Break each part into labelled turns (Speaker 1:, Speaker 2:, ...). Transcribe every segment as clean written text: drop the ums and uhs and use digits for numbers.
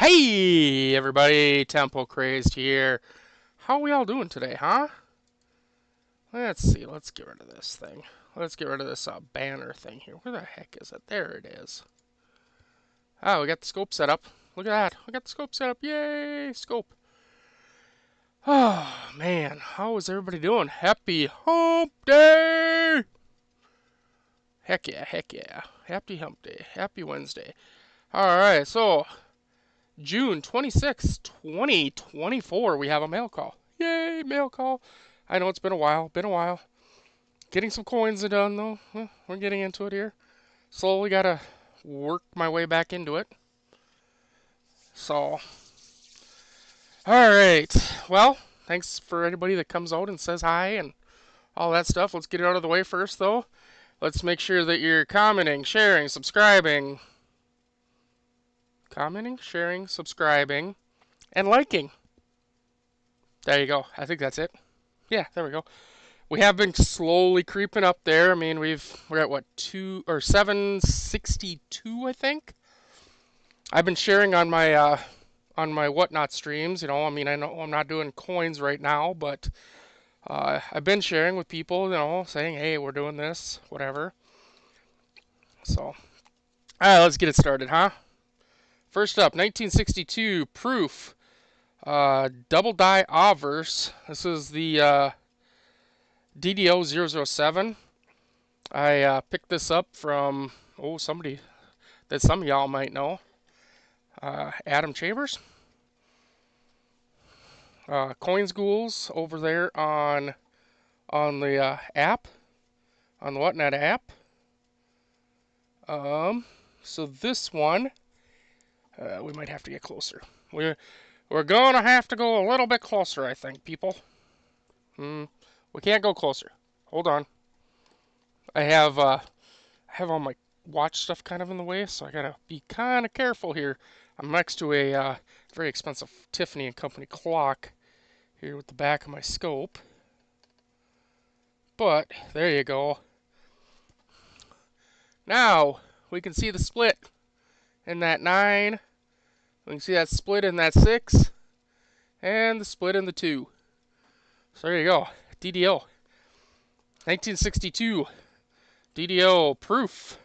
Speaker 1: Hey everybody, Temple Crazed here. How are we all doing today, huh? Let's see, let's get rid of this thing. Let's get rid of this banner thing here. Where the heck is it? There it is. Oh, we got the scope set up. Look at that. We got the scope set up. Yay, scope. Oh, man. How is everybody doing? Happy Hump Day! Heck yeah, heck yeah. Happy Hump Day. Happy Wednesday. Alright, so June 26th, 2024, we have a mail call. Yay, mail call. I know it's been a while, Getting some coins done, though. We're getting into it here. Slowly gotta work my way back into it. So, alright. Well, thanks for anybody that comes out and says hi and all that stuff. Let's get it out of the way first, though. Let's make sure that you're commenting, sharing, subscribing. Commenting, sharing, subscribing, and liking. There you go. I think that's it. Yeah, there we go. We have been slowly creeping up there. I mean, we're at what 762, I think. I've been sharing on my whatnot streams. I mean, I know I'm not doing coins right now, but I've been sharing with people. Saying, hey, we're doing this, whatever. So, all right, let's get it started, huh? First up, 1962 proof, double die obverse. This is the DDO-007. I picked this up from somebody that some of y'all might know, Adam Chambers, Coins Ghouls over there on the app, on the Whatnot app. So this one, we might have to get closer. We're gonna have to go a little bit closer, I think, people. We can't go closer. Hold on. I have all my watch stuff kind of in the way, so I gotta be kind of careful here. I'm next to a very expensive Tiffany and Company clock here with the back of my scope. But there you go. Now we can see the split in that 9. We can see that split in that 6, and the split in the 2. So there you go. DDO. 1962 DDO proof.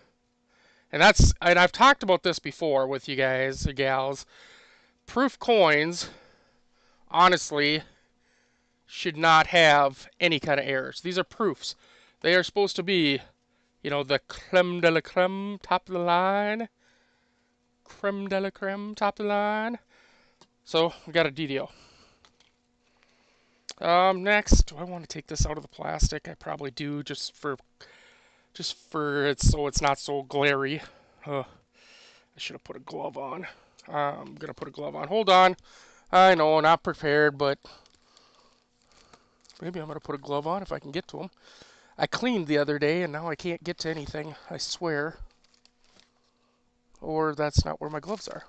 Speaker 1: And I've talked about this before with you guys or gals. Proof coins, honestly, should not have any kind of errors. These are proofs. They are supposed to be, the creme de la creme, top of the line. Creme de la creme, top of the line. So we got a DDO. Next, do I want to take this out of the plastic? I probably do, just for it so it's not so glary. I should have put a glove on. I'm gonna put a glove on. Hold on. I know, not prepared, but maybe I'm gonna put a glove on if I can get to them. I cleaned the other day and now I can't get to anything, I swear. Or that's not where my gloves are.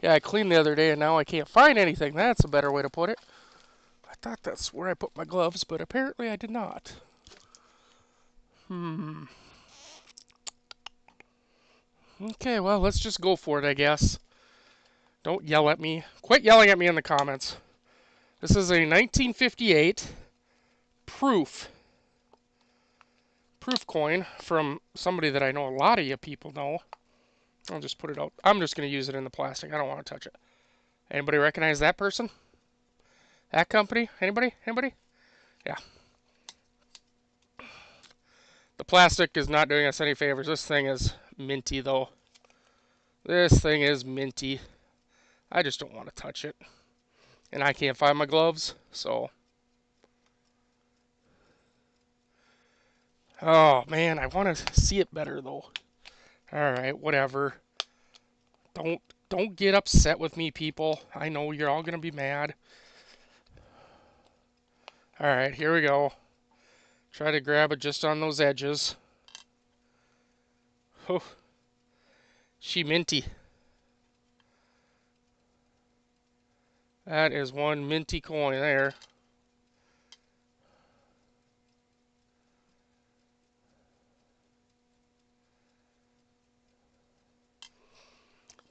Speaker 1: Yeah, I cleaned the other day and now I can't find anything. That's a better way to put it. I thought that's where I put my gloves, but apparently I did not. Okay, well, let's just go for it, I guess. Don't yell at me. Quit yelling at me in the comments. This is a 1958 proof coin from somebody that I know a lot of you people know. I'll just put it out. I'm just going to use it in the plastic. I don't want to touch it. Anybody recognize that person? That company? Anybody? Anybody? Yeah. The plastic is not doing us any favors. This thing is minty, though. This thing is minty. I just don't want to touch it. And I can't find my gloves, so. Oh, man, I want to see it better, though. Alright, whatever. Don't get upset with me, people. I know you're all going to be mad. Alright, here we go. Try to grab it just on those edges. Oh, she minty. That is one minty coin there.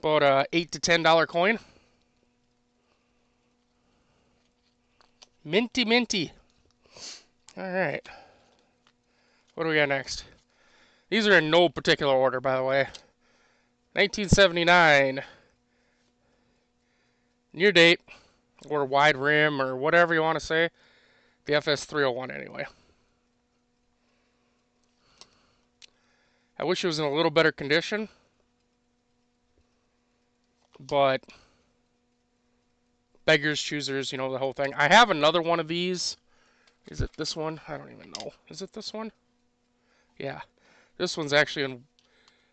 Speaker 1: About a $8 to $10 coin. Minty, minty. All right. What do we got next? These are in no particular order, by the way. 1979. Near date, or wide rim, or whatever you want to say. The FS301 anyway. I wish it was in a little better condition, but beggars, choosers, you know, the whole thing. I have another one of these. Is it this one? I don't even know. Is it this one? Yeah. This one's actually in,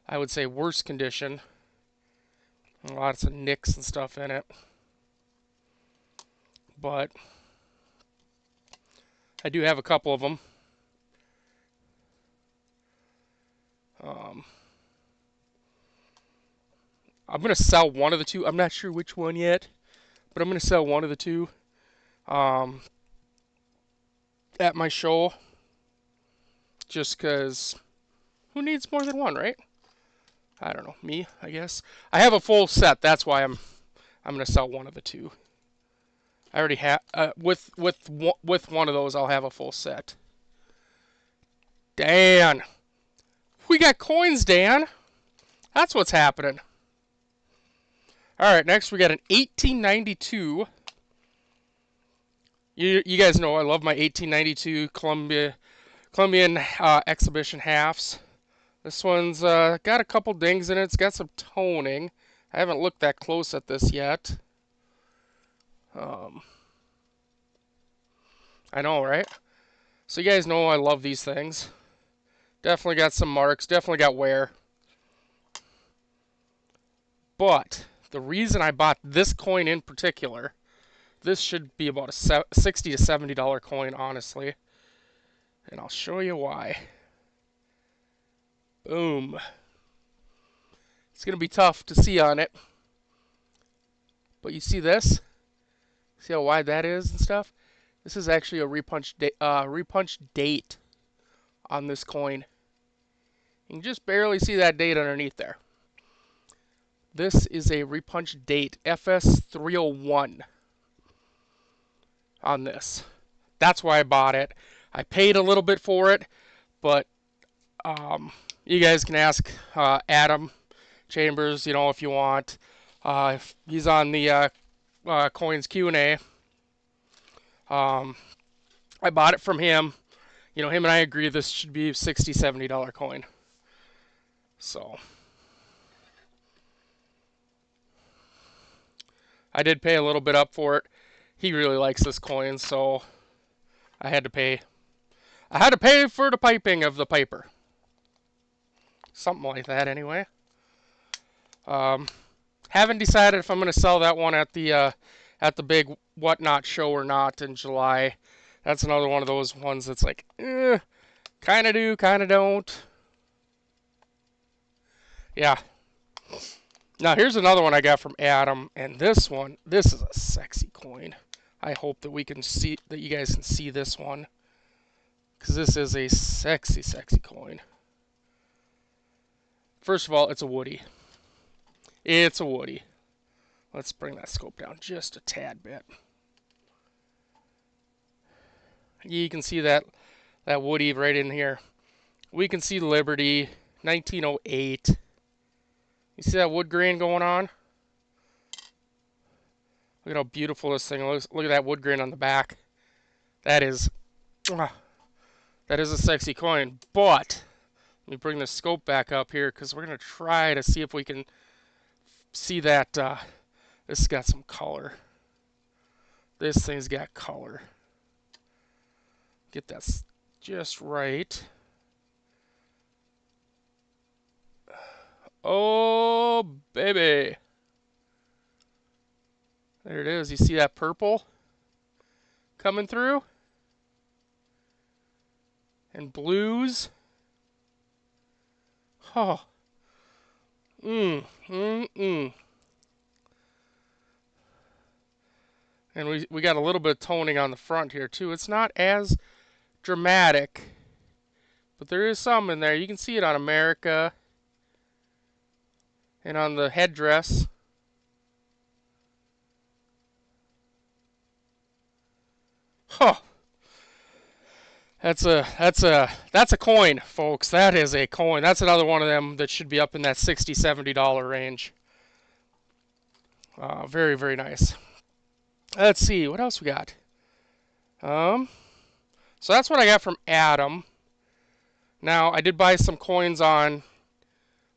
Speaker 1: I would say, worse condition. Lots of nicks and stuff in it. But I do have a couple of them. I'm going to sell one of the two. I'm not sure which one yet, but I'm going to sell one of the two at my show. Just because who needs more than one, right? I don't know. Me, I guess. I have a full set. That's why I'm going to sell one of the two. I already have with one of those. I'll have a full set. Dan, we got coins, Dan. That's what's happening. All right, next we got an 1892. You guys know I love my 1892 Columbian exhibition halves. This one's got a couple dings in it. It's got some toning. I haven't looked that close at this yet. I know, right? So you guys know I love these things. Definitely got some marks. Definitely got wear. But the reason I bought this coin in particular, this should be about a $60 to $70 coin, honestly. And I'll show you why. Boom. It's going to be tough to see on it. But you see this? See how wide that is and stuff? This is actually a repunch date on this coin. You can just barely see that date underneath there. This is a repunch date, FS301 on this. That's why I bought it. I paid a little bit for it, but you guys can ask Adam Chambers, you know, if you want. If he's on the Coins Q&A. I bought it from him. You know, him and I agree this should be a $60, $70 coin. So I did pay a little bit up for it. He really likes this coin, so I had to pay. I had to pay for the piping of the piper. Something like that, anyway. Haven't decided if I'm going to sell that one at the big Whatnot show or not in July. That's another one of those ones that's like, kind of do, kind of don't. Yeah. Now here's another one I got from Adam, and this is a sexy coin. I hope that you guys can see this one, because this is a sexy, sexy coin. First of all, it's a Woody. It's a Woody. Let's bring that scope down just a tad bit. You can see that Woody right in here. We can see Liberty, 1908. You see that wood grain going on? Look at how beautiful this thing looks. Look at that wood grain on the back. That is a sexy coin. But let me bring the scope back up here, because we're going to try to see if we can see that this has got some color. This thing's got color. Get that just right. Oh, baby. There it is. You see that purple coming through? And blues. Oh. And we got a little bit of toning on the front here too. It's not as dramatic, but there is some in there. You can see it on America. And on the headdress, huh, that's a coin, folks. That is a coin. That's another one of them that should be up in that $60, $70 range. Very, very nice. Let's see, what else we got? So that's what I got from Adam. Now I did buy some coins on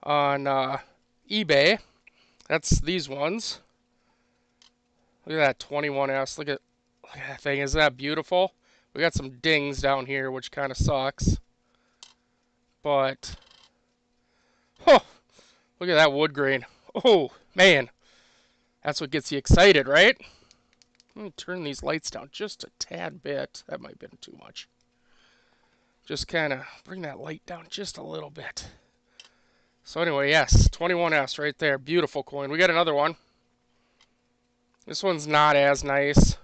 Speaker 1: eBay. That's these ones. Look at that 21S. Look at that thing. Isn't that beautiful? We got some dings down here, which kind of sucks. But, oh, look at that wood grain. Oh, man. That's what gets you excited, right? Let me turn these lights down just a tad bit. That might have been too much. Just kind of bring that light down just a little bit. So anyway, yes, 21S right there. Beautiful coin. We got another one. This one's not as nice.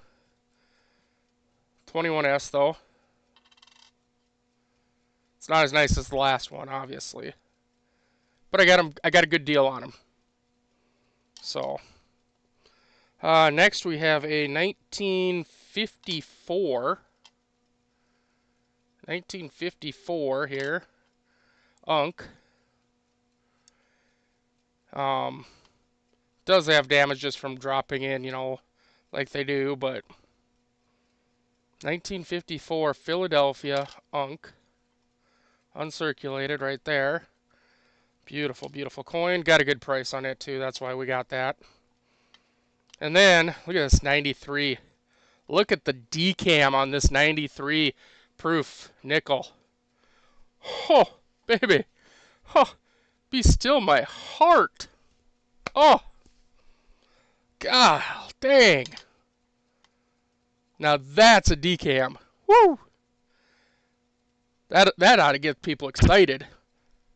Speaker 1: 21S though. It's not as nice as the last one, obviously. But I got a good deal on them. So next we have a 1954 here. Unk. Does have damage just from dropping in, you know, like they do, but 1954 Philadelphia Unk. Uncirculated right there. Beautiful, beautiful coin. Got a good price on it too. That's why we got that. And then, look at this 93. Look at the decam on this 93 proof nickel. Oh, baby. Oh, be still my heart. Oh, God dang. Now that's a decam. Woo! That ought to get people excited.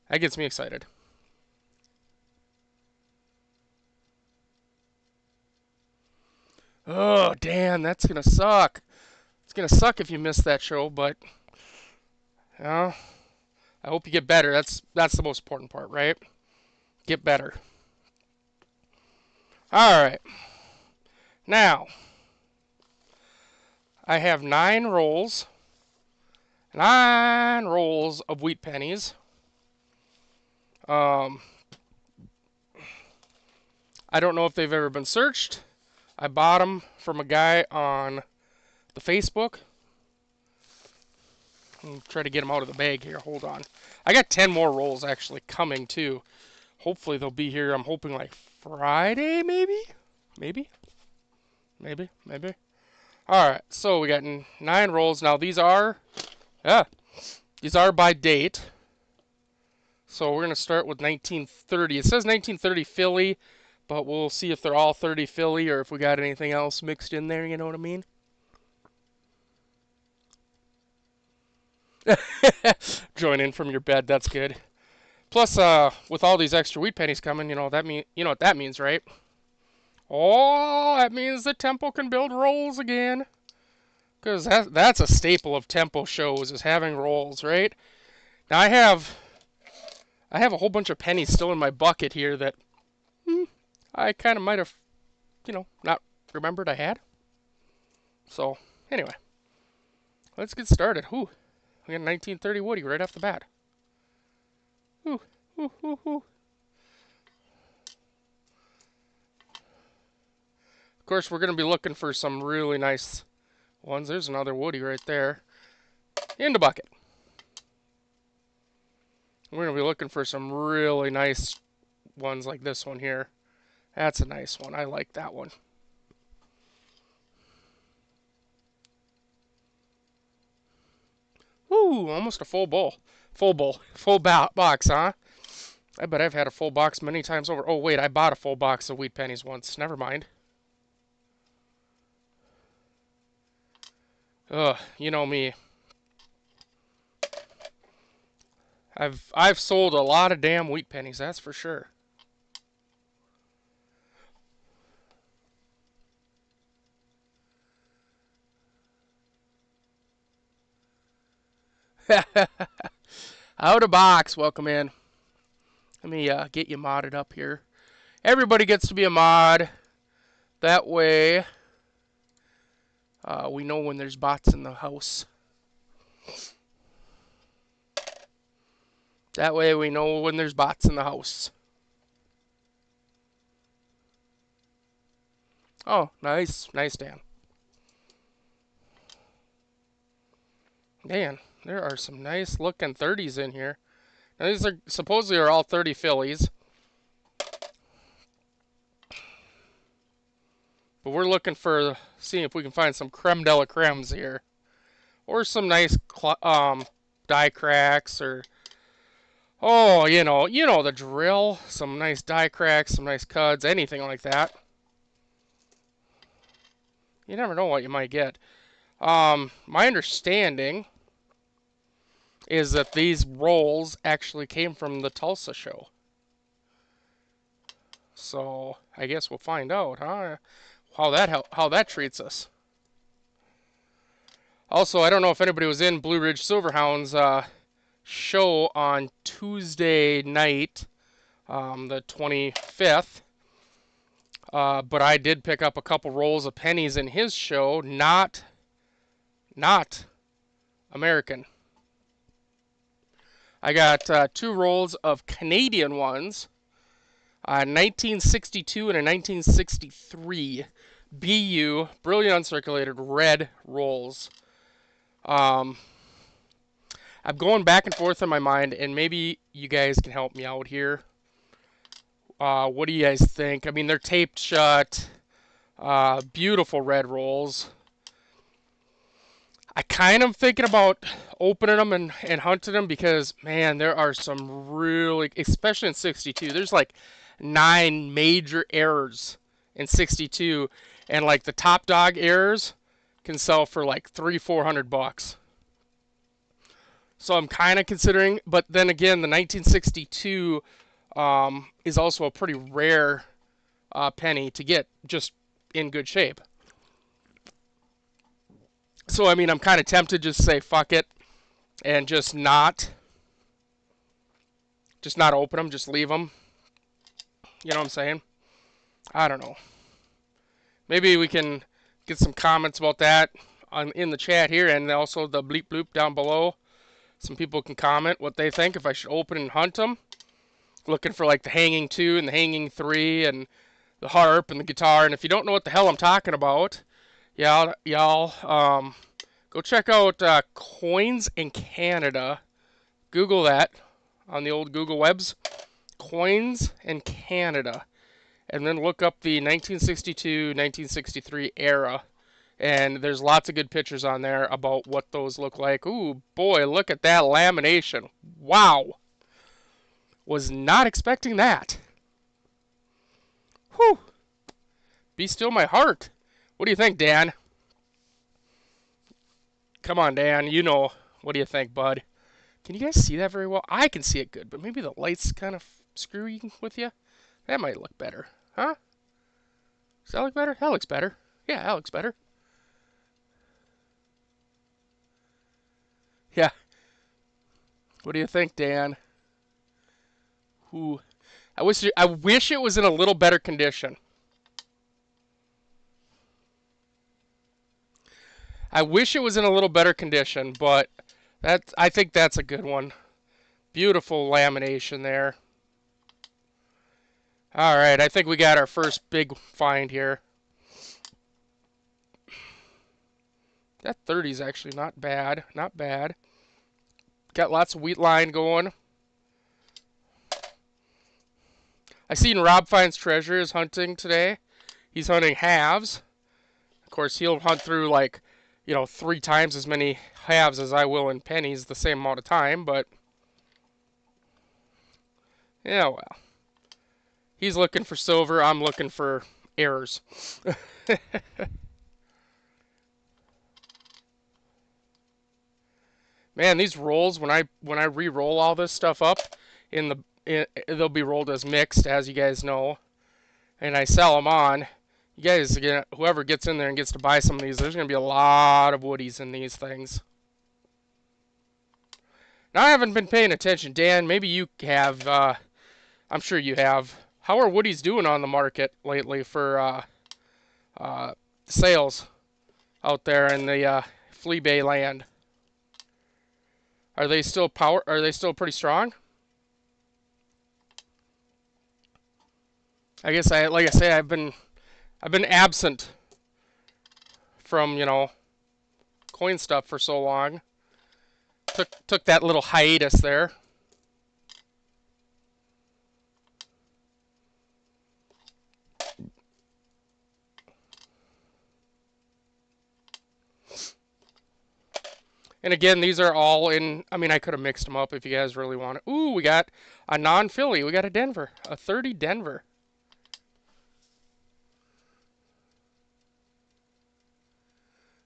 Speaker 1: That gets me excited. Oh, damn, that's gonna suck. It's gonna suck if you miss that show, but you know, I hope you get better. That's the most important part, right? Get better. All right. Now, I have 9 rolls of wheat pennies. I don't know if they've ever been searched. I bought them from a guy on the Facebook. I'll try to get them out of the bag here. Hold on. I got 10 more rolls actually coming too. Hopefully they'll be here. I'm hoping like Friday, maybe? Maybe. All right, so we got 9 rolls. Now these are by date. So we're going to start with 1930. It says 1930 Philly, but we'll see if they're all 30 Philly or if we got anything else mixed in there, you know what I mean? Join in from your bed, that's good. Plus, with all these extra wheat pennies coming, you know what that means, right? Oh, that means the Temple can build rolls again. Because that's a staple of Temple shows, is having rolls, right? Now I have a whole bunch of pennies still in my bucket here that I kind of might have, not remembered I had. So, anyway. Let's get started. Ooh, we got 1930 Woody right off the bat. Ooh. Of course, we're going to be looking for some really nice ones. There's another Woody right there. In the bucket. We're going to be looking for some really nice ones like this one here. That's a nice one. I like that one. Woo, almost a full bowl. Full box, huh? I bet I've had a full box many times over. Oh, wait, I bought a full box of wheat pennies once. Never mind. Ugh, you know me. I've sold a lot of damn wheat pennies, that's for sure. Out of box, welcome in. Let me get you modded up here. Everybody gets to be a mod. That way, we know when there's bots in the house. That way we know when there's bots in the house. Oh, nice. Nice, Dan. Man, there are some nice looking 30s in here. Now, these are supposedly are all 30 fillies. But we're looking for, seeing if we can find some creme de la cremes here. Or some nice die cracks or, oh, you know the drill. Some nice die cracks, some nice cuds, anything like that. You never know what you might get. My understanding is that these rolls actually came from the Tulsa show. So I guess we'll find out, huh? How that treats us. Also, I don't know if anybody was in Blue Ridge Silverhound's show on Tuesday night, the 25th. But I did pick up a couple rolls of pennies in his show, not American. I got 2 rolls of Canadian ones, 1962 and a 1963 BU, brilliant uncirculated red rolls. I'm going back and forth in my mind, and maybe you guys can help me out here. What do you guys think? I mean, they're taped shut, beautiful red rolls. I kind of thinking about opening them and hunting them because, man, there are some really, especially in 62, there's like 9 major errors in 62, and like the top dog errors can sell for like $300-400. So I'm kind of considering, but then again, the 1962 is also a pretty rare penny to get just in good shape. So, I mean, I'm kind of tempted to just say fuck it and just not open them, just leave them. You know what I'm saying? I don't know. Maybe we can get some comments about that in the chat here, and also the bleep bloop down below. Some people can comment what they think, if I should open and hunt them. Looking for like the hanging 2 and the hanging 3 and the harp and the guitar. And if you don't know what the hell I'm talking about, y'all go check out Coins in Canada. Google that on the old Google webs. Coins in Canada. And then look up the 1962, 1963 era. And there's lots of good pictures on there about what those look like. Ooh, boy, look at that lamination. Wow. Was not expecting that. Whew. Be still my heart. What do you think, Dan? Come on, Dan. You know. What do you think, bud? Can you guys see that very well? I can see it good, but maybe the light's kind of screwy with you. That might look better. Huh? Does that look better? That looks better. Yeah, that looks better. Yeah. What do you think, Dan? Ooh. I wish it was in a little better condition. I wish it was in a little better condition, but I think that's a good one. Beautiful lamination there. All right, I think we got our first big find here. That 30 is actually not bad. Not bad. Got lots of wheat line going. I seen Rob Finds Treasures hunting today. He's hunting halves. Of course, he'll hunt through like, 3 times as many halves as I will in pennies the same amount of time, but yeah, well. He's looking for silver, I'm looking for errors. Man, these rolls, when I re-roll all this stuff up, they'll be rolled as mixed, as you guys know, and I sell them on. You guys, whoever gets in there and gets to buy some of these, there's going to be a lot of woodies in these things. Now, I haven't been paying attention. Dan, maybe you have. I'm sure you have. How are woodies doing on the market lately for sales out there in the Flea Bay land? Are they still Are they still pretty strong? I guess like I say, I've been absent from coin stuff for so long. Took that little hiatus there. And again, these are all in. I mean, I could have mixed them up if you guys really want it. Ooh, we got a non-Philly. We got a Denver, a 30 Denver.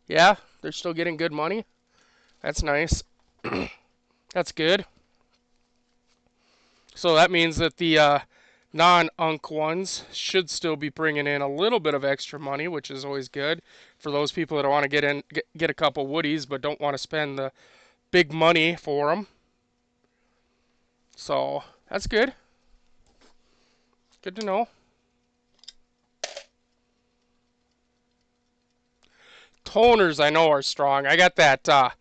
Speaker 1: Yeah, they're still getting good money. That's nice. That's good. So that means that the non-Unk ones should still be bringing in a little bit of extra money, which is always good for those people that want to get a couple woodies but don't want to spend the big money for them. So that's good. Good to know. Toners I know are strong. I got that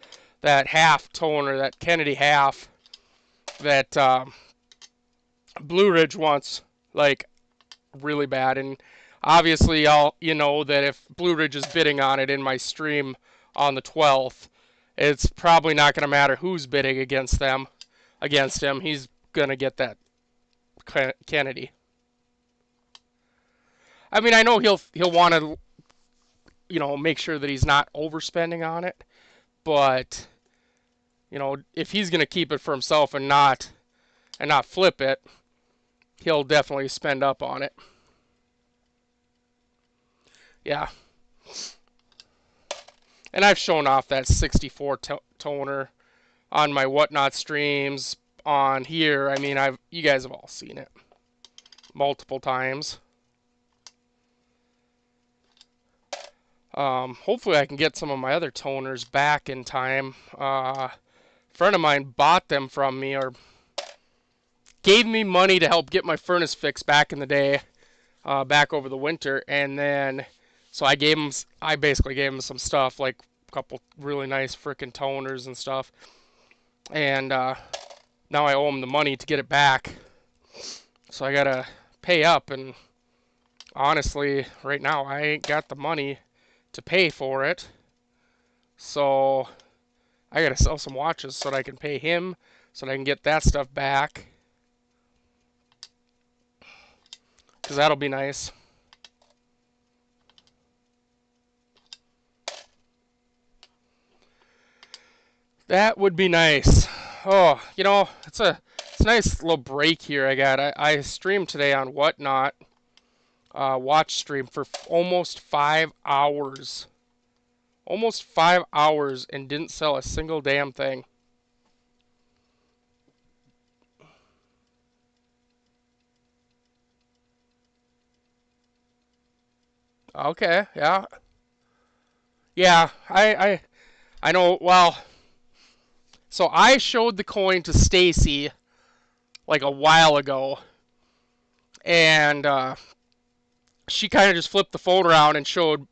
Speaker 1: half toner, that Kennedy half, that Blue Ridge wants like really bad, and obviously you know that if Blue Ridge is bidding on it in my stream on the 12th, it's probably not going to matter who's bidding against him. He's going to get that Kennedy. I mean, I know he'll want to make sure that he's not overspending on it, but if he's going to keep it for himself and not flip it, he'll definitely spend up on it. Yeah. And I've shown off that 64 toner on my Whatnot streams on here. I mean, you guys have all seen it multiple times. Hopefully I can get some of my other toners back in time. A friend of mine bought them from me or gave me money to help get my furnace fixed back in the day, back over the winter, and then so I basically gave him some stuff, like a couple really nice frickin' toners and stuff, and now I owe him the money to get it back, so I gotta pay up, and honestly, right now I ain't got the money to pay for it, so I gotta sell some watches so that I can pay him, so that I can get that stuff back, because that'll be nice. That would be nice. Oh, it's a nice little break here I got. I streamed today on Whatnot, watch stream for almost 5 hours. Almost 5 hours and didn't sell a single damn thing. Okay, yeah. Yeah, I know, well, so I showed the coin to Stacy like a while ago, and she kind of just flipped the phone around and showed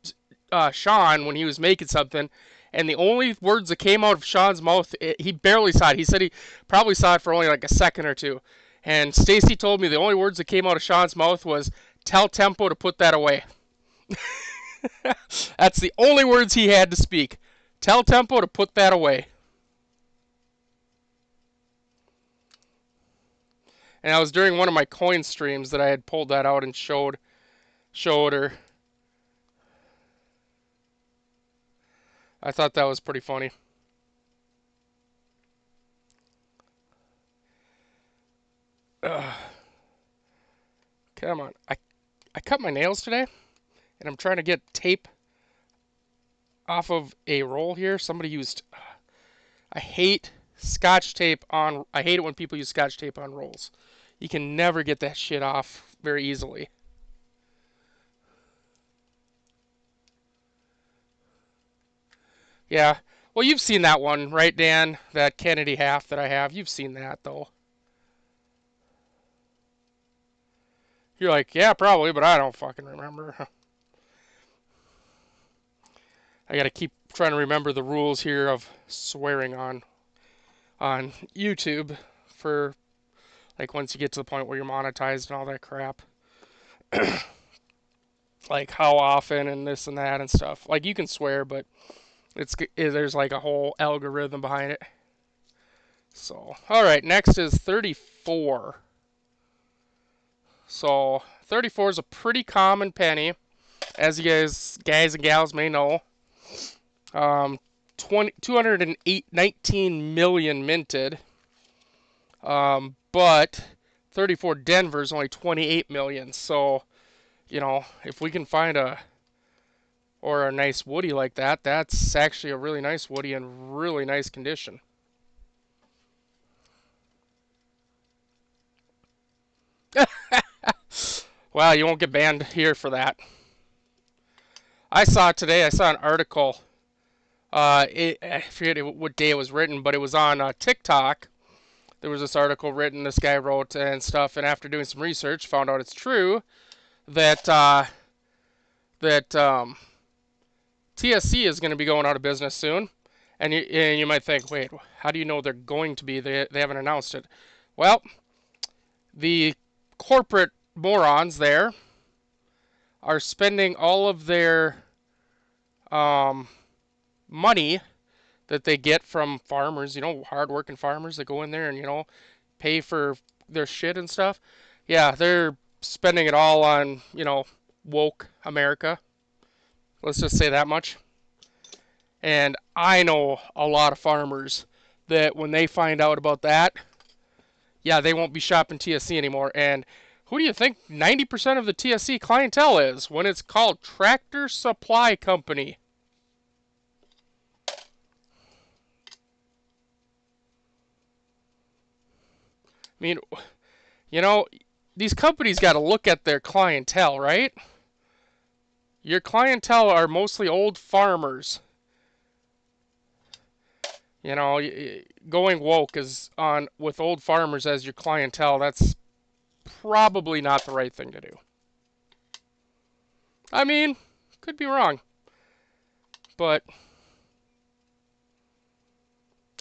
Speaker 1: Sean when he was making something, and the only words that came out of Sean's mouth, he barely saw it. He said he probably saw it for only like a second or two, and Stacy told me the only words that came out of Sean's mouth was, "Tell Tempo to put that away." That's the only words he had to speak. Tell Tempo to put that away. And that was during one of my coin streams that I had pulled that out and showed her. I thought that was pretty funny. Come on. I cut my nails today, and I'm trying to get tape off of a roll here. Somebody used... I hate Scotch tape on... I hate it when people use Scotch tape on rolls. You can never get that shit off very easily. Yeah. Well, you've seen that one, right, Dan? That Kennedy half that I have. You've seen that, though. You're like, yeah, probably, but I don't fucking remember. I gotta keep trying to remember the rules here of swearing on YouTube for like once you get to the point where you're monetized and all that crap. Like how often and this and that and stuff. Like you can swear, but there's like a whole algorithm behind it. So, all right, next is 34. So, 34 is a pretty common penny, as you guys and gals may know. 219 million minted, but 34 Denver is only 28 million. So, you know, if we can find a nice woody like that, that's actually a really nice woody in really nice condition. Well, you won't get banned here for that. I saw an article. I forget what day it was written, but it was on TikTok. There was this article written, this guy wrote and stuff, and after doing some research, found out it's true that TSC is going to be going out of business soon. And you might think, wait, how do you know they're going to be? They haven't announced it. Well, the corporate morons there are spending all of their money that they get from farmers, hardworking farmers that go in there and, pay for their shit and stuff. Yeah, they're spending it all on, woke America. Let's just say that much. And I know a lot of farmers that when they find out about that, yeah, they won't be shopping TSC anymore. And who do you think 90% of the TSC clientele is when it's called Tractor Supply Company? I mean, these companies got to look at their clientele, right? Your clientele are mostly old farmers. Going woke is on with old farmers as your clientele. That's probably not the right thing to do. I mean, could be wrong. But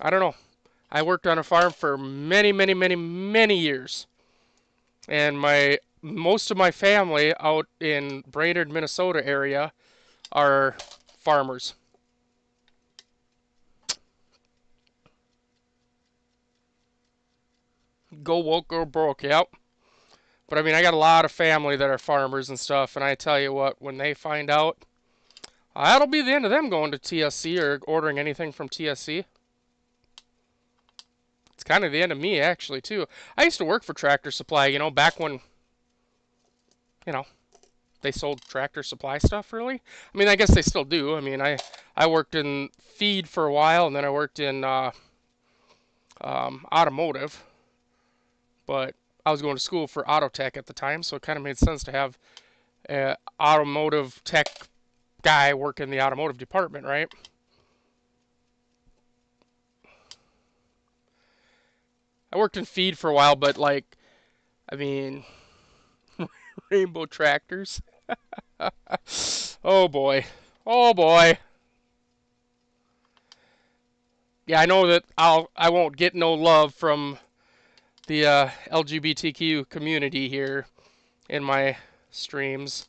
Speaker 1: I don't know. I worked on a farm for many, many, many, many years. And most of my family out in Brainerd, Minnesota area are farmers. Go woke, go broke, yep. But I mean, I got a lot of family that are farmers and stuff, and I tell you what, when they find out, that'll be the end of them going to TSC or ordering anything from TSC. It's kind of the end of me, actually, too. I used to work for Tractor Supply, back when, they sold Tractor Supply stuff, really. I mean, I guess they still do. I mean, I worked in feed for a while, and then I worked in automotive. But I was going to school for auto tech at the time, so it kind of made sense to have an automotive tech guy work in the automotive department, right? I worked in feed for a while, but I mean, Rainbow Tractors. Oh boy. Oh boy. Yeah, I know that I won't get no love from the LGBTQ community here in my streams.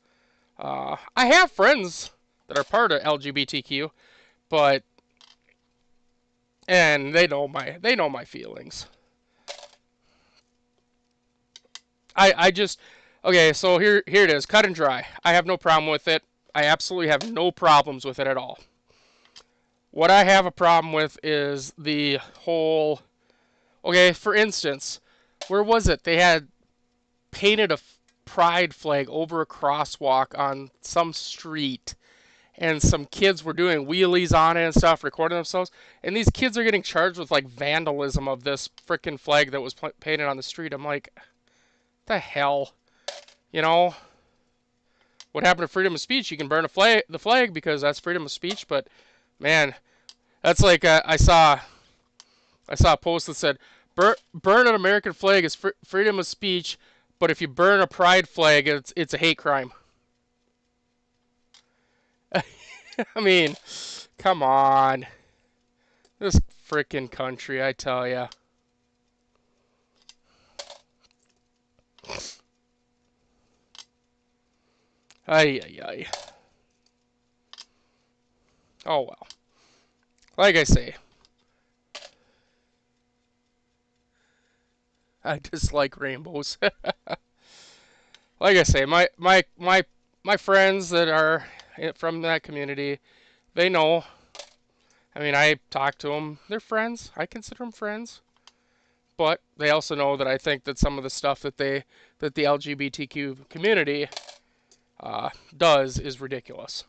Speaker 1: I have friends that are part of LGBTQ, but they know my feelings. I just okay, so here it is, cut and dry. I have no problem with it. I absolutely have no problems with it at all. What I have a problem with is the whole okay, for instance, where was it? They had painted a pride flag over a crosswalk on some street, and some kids were doing wheelies on it and stuff, recording themselves. And these kids are getting charged with vandalism of this frickin' flag that was painted on the street. I'm like, the hell, What happened to freedom of speech? You can burn the flag because that's freedom of speech. But man, that's like I saw a post that said, burn an American flag is freedom of speech, But if you burn a pride flag, it's a hate crime. I mean, come on. This frickin' country, I tell ya. Ay, ay, ay. Oh, well. Like I say, I dislike rainbows. Like I say, my friends that are from that community, they know. I mean, I talk to them. They're friends. I consider them friends. But they also know that I think that some of the stuff that the LGBTQ community does is ridiculous.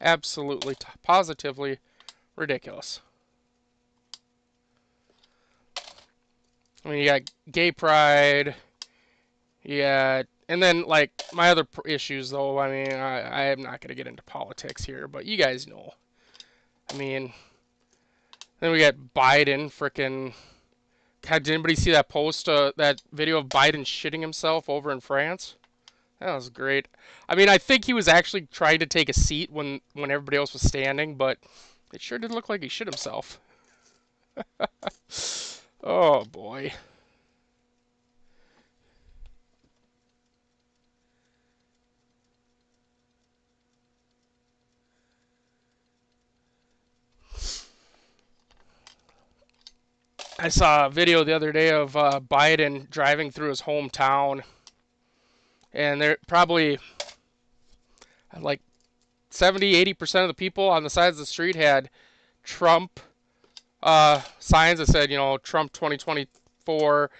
Speaker 1: Absolutely, positively ridiculous. I mean, you got gay pride, yeah, and then like my other issues though. I mean, I am not going to get into politics here, but you guys know. I mean, then we got Biden, frickin'. God, did anybody see that post, that video of Biden shitting himself over in France? That was great. I mean, I think he was actually trying to take a seat when everybody else was standing, but it sure did look like he shit himself. Oh boy. I saw a video the other day of Biden driving through his hometown, and there probably like 70-80% of the people on the sides of the street had Trump signs that said, Trump 2024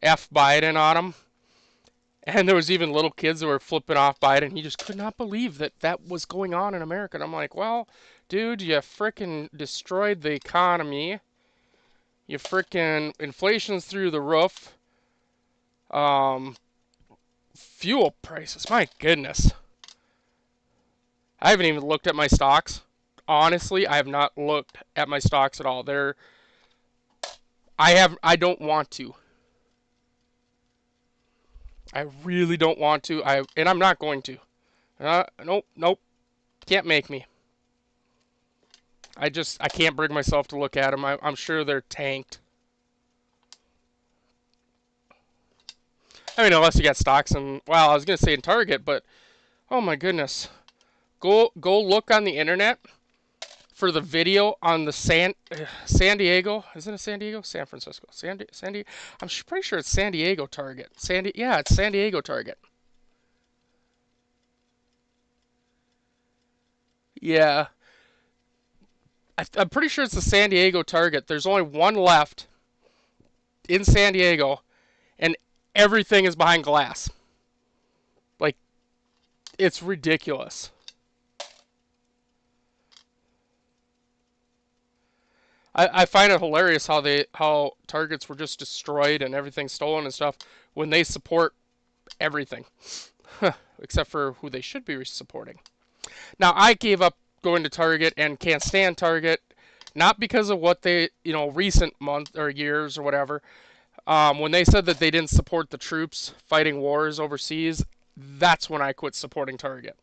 Speaker 1: F Biden on them. And there was even little kids that were flipping off Biden. He just could not believe that that was going on in America. And I'm like, well, dude, you frickin' destroyed the economy. You frickin' inflation's through the roof. Fuel prices, my goodness. I haven't even looked at my stocks. Honestly, I have not looked at my stocks at all. I don't want to. I really don't want to. And I'm not going to. Nope. Can't make me. I can't bring myself to look at them. I'm sure they're tanked. I mean, unless you got stocks in, well, I was gonna say in Target, but oh my goodness, go look on the internet for the video on the San Diego. Isn't it San Diego? San Francisco. San Diego. I'm pretty sure it's San Diego Target. Yeah, it's San Diego Target. Yeah, I'm pretty sure it's the San Diego Target. There's only one left in San Diego, and everything is behind glass. Like, it's ridiculous. I find it hilarious how Targets were just destroyed and everything stolen and stuff when they support everything, except for who they should be supporting. Now I gave up going to Target and can't stand Target, not because of what they recent month or years or whatever. When they said that they didn't support the troops fighting wars overseas, that's when I quit supporting Target.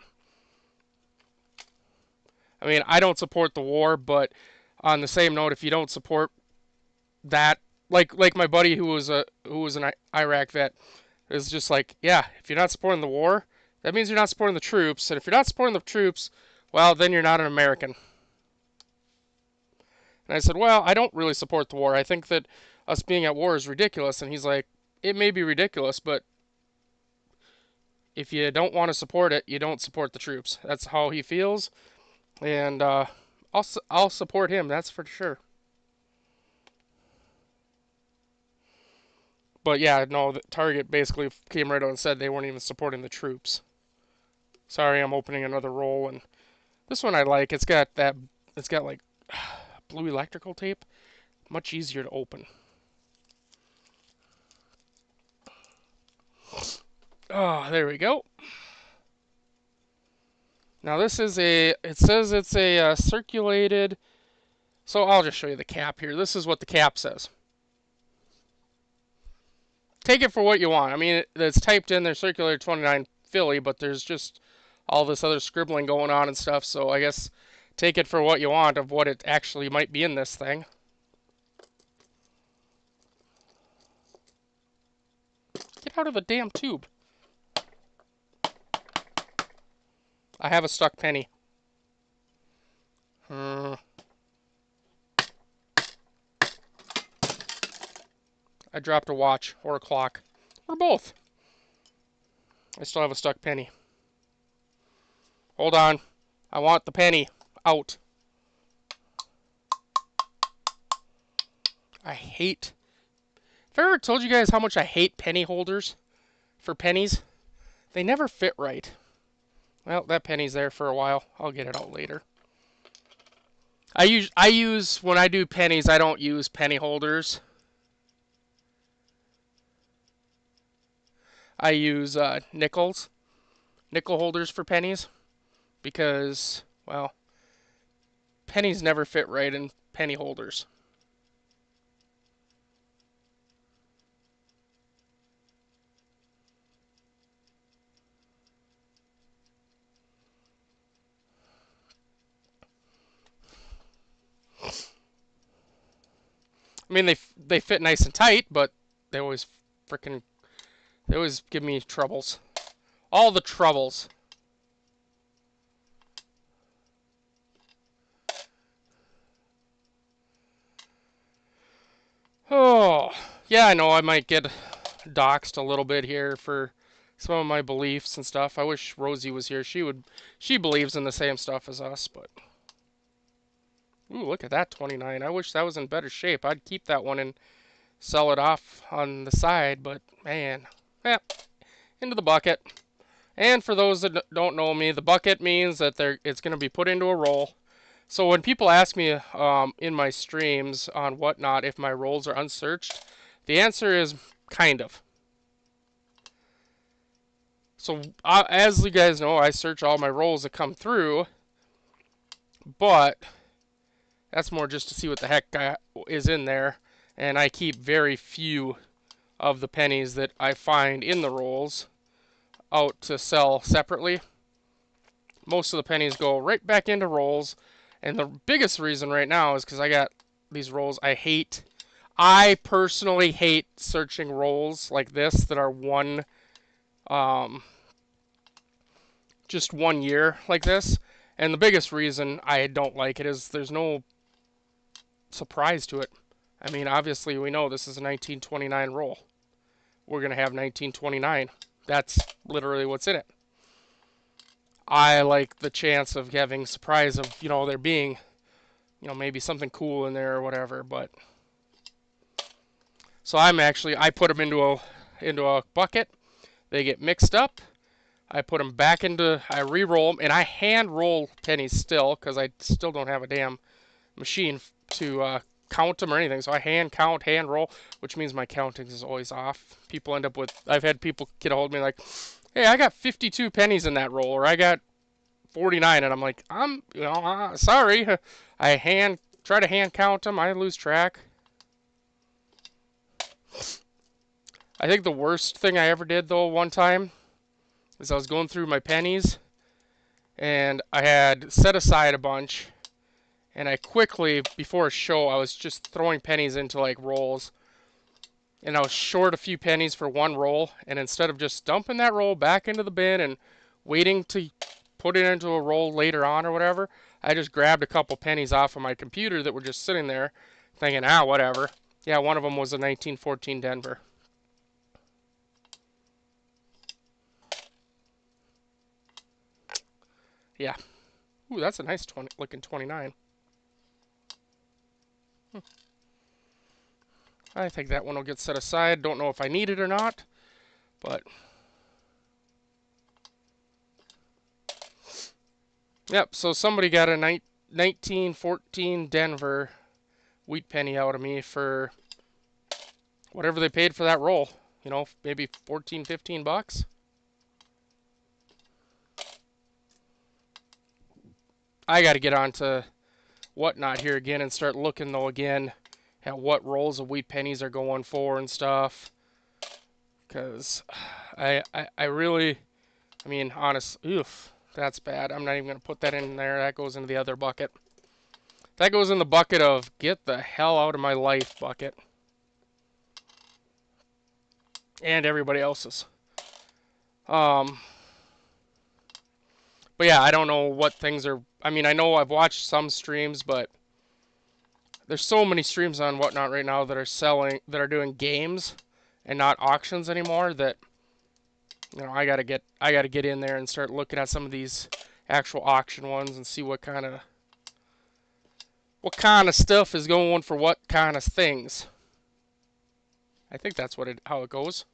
Speaker 1: I mean, I don't support the war, but on the same note, if you don't support that, like my buddy who was an Iraq vet, is just like, yeah, if you're not supporting the war, that means you're not supporting the troops, and if you're not supporting the troops, well, then you're not an American. And I said, well, I don't really support the war. I think that us being at war is ridiculous. And he's like, it may be ridiculous, but if you don't want to support it, you don't support the troops. That's how he feels, and I'll support him. That's for sure. But yeah, no, the Target basically came right out and said they weren't even supporting the troops. Sorry, I'm opening another roll, and this one I like. It's got like blue electrical tape. Much easier to open. Oh, there we go. Now this is it says it's a circulated, so I'll just show you the cap here. This is what the cap says. take it for what you want. I mean, it's typed in there, circular 29 Philly, but there's just all this other scribbling going on and stuff, so I guess take it for what you want of what it actually might be in this thing. Get out of the damn tube. I have a stuck penny. I dropped a watch or a clock. Or both. I still have a stuck penny. Hold on. I want the penny out. I hate... Have I ever told you guys how much I hate penny holders for pennies? They never fit right. Well, that penny's there for a while. I'll get it out later. I use when I do pennies, I don't use penny holders. I use nickel holders for pennies because, well, pennies never fit right in penny holders. I mean, they fit nice and tight, but they always give me troubles. All the troubles. Oh, yeah, I know I might get doxxed a little bit here for some of my beliefs and stuff. I wish Rosie was here. She believes in the same stuff as us, but ooh, look at that 29. I wish that was in better shape. I'd keep that one and sell it off on the side, but man, yeah, into the bucket. And for those that don't know me, the bucket means that it's going to be put into a roll. So when people ask me in my streams on whatnot if my rolls are unsearched, the answer is kind of. So as you guys know, I search all my rolls that come through, but that's more just to see what the heck is in there. And I keep very few of the pennies that I find in the rolls out to sell separately. Most of the pennies go right back into rolls. And the biggest reason right now is because I got these rolls I personally hate searching rolls like this that are just 1 year like this. And the biggest reason I don't like it is there's no surprise to it. I mean, obviously we know this is a 1929 roll. We're going to have 1929. That's literally what's in it. I like the chance of having surprise of, there being, maybe something cool in there or whatever, but so I put them into a bucket. They get mixed up. I put them back I re-roll them, and I hand roll pennies still because I still don't have a damn machine to count them or anything. So I hand count, hand roll, which means my counting is always off. I've had people get a hold of me like, hey, I got 52 pennies in that roll, or I got 49, and I'm like, sorry. I try to hand count them. I lose track. I think the worst thing I ever did, though, one time, is I was going through my pennies, and I had set aside a bunch, and I quickly, before a show, I was just throwing pennies into, like, rolls, and I was short a few pennies for one roll, and instead of just dumping that roll back into the bin and waiting to put it into a roll later on or whatever, I just grabbed a couple pennies off of my computer that were just sitting there, thinking, whatever. Yeah, one of them was a 1914 Denver. Yeah. Ooh, that's a nice looking 29. I think that one will get set aside. Don't know if I need it or not, but yep, so somebody got a 1914 Denver wheat penny out of me for whatever they paid for that roll. Maybe 14, 15 bucks. I got to get onto whatnot here again and start looking, though, again at what rolls of wheat pennies are going for and stuff. because I really, I mean, honest, oof, that's bad. I'm not even going to put that in there. That goes into the other bucket. That goes in the bucket of get the hell out of my life bucket. And everybody else's. But yeah, I don't know what things are. I mean, I know I've watched some streams, but there's so many streams on Whatnot right now that are doing games and not auctions anymore that, you know, I gotta get in there and start looking at some of these actual auction ones and see what kind of stuff is going for what kind of things. I think that's how it goes.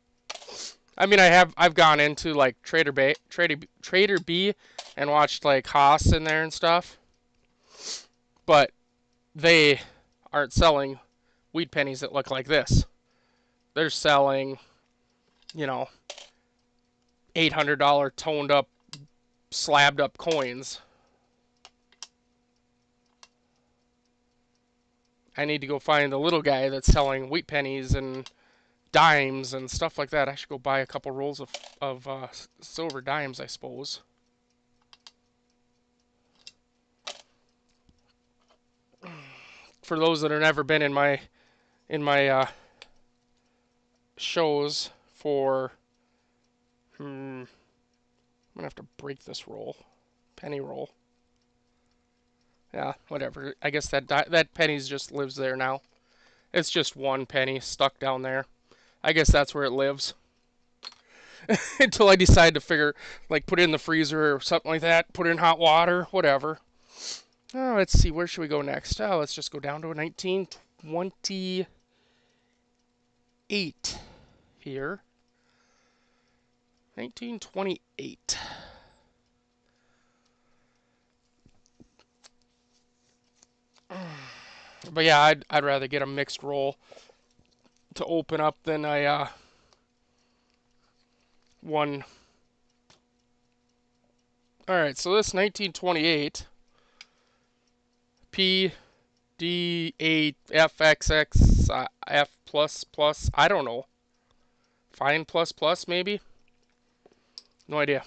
Speaker 1: I mean, I've gone into like Trader B and watched like Haas in there and stuff, but they aren't selling wheat pennies that look like this. They're selling, you know, $800 toned up, slabbed up coins. I need to go find the little guy that's selling wheat pennies and dimes and stuff like that. I should go buy a couple rolls of silver dimes, I suppose. For those that have never been in my shows for, I'm gonna have to break this roll, penny roll. Yeah, whatever. I guess that penny's just lives there now. It's just one penny stuck down there. I guess that's where it lives. Until I decide to put it in the freezer or something like that, put it in hot water, whatever. Oh, let's see, where should we go next? Oh, let's just go down to 1928 here. 1928. But yeah, I'd rather get a mixed roll to open up than a one. Alright, so this 1928 PD8FXX F plus plus, I don't know. Fine plus plus maybe? No idea.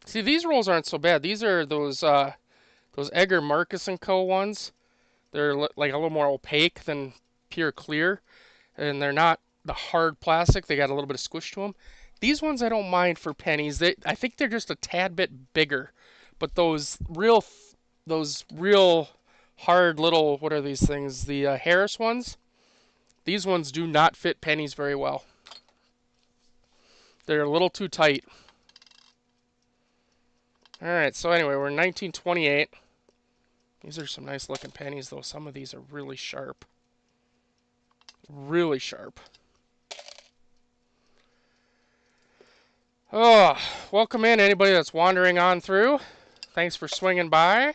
Speaker 1: See, these rolls aren't so bad. These are those Edgar Marcus & Co. ones. They're like a little more opaque than pure clear, and they're not the hard plastic. They got a little bit of squish to them. These ones I don't mind for pennies. I think they're just a tad bit bigger, but those real hard little, what are these things? The Harris ones. These ones do not fit pennies very well. They're a little too tight. All right. So anyway, we're in 1928. These are some nice looking pennies, though. Some of these are really sharp. Really sharp. Oh, welcome in anybody that's wandering on through. Thanks for swinging by.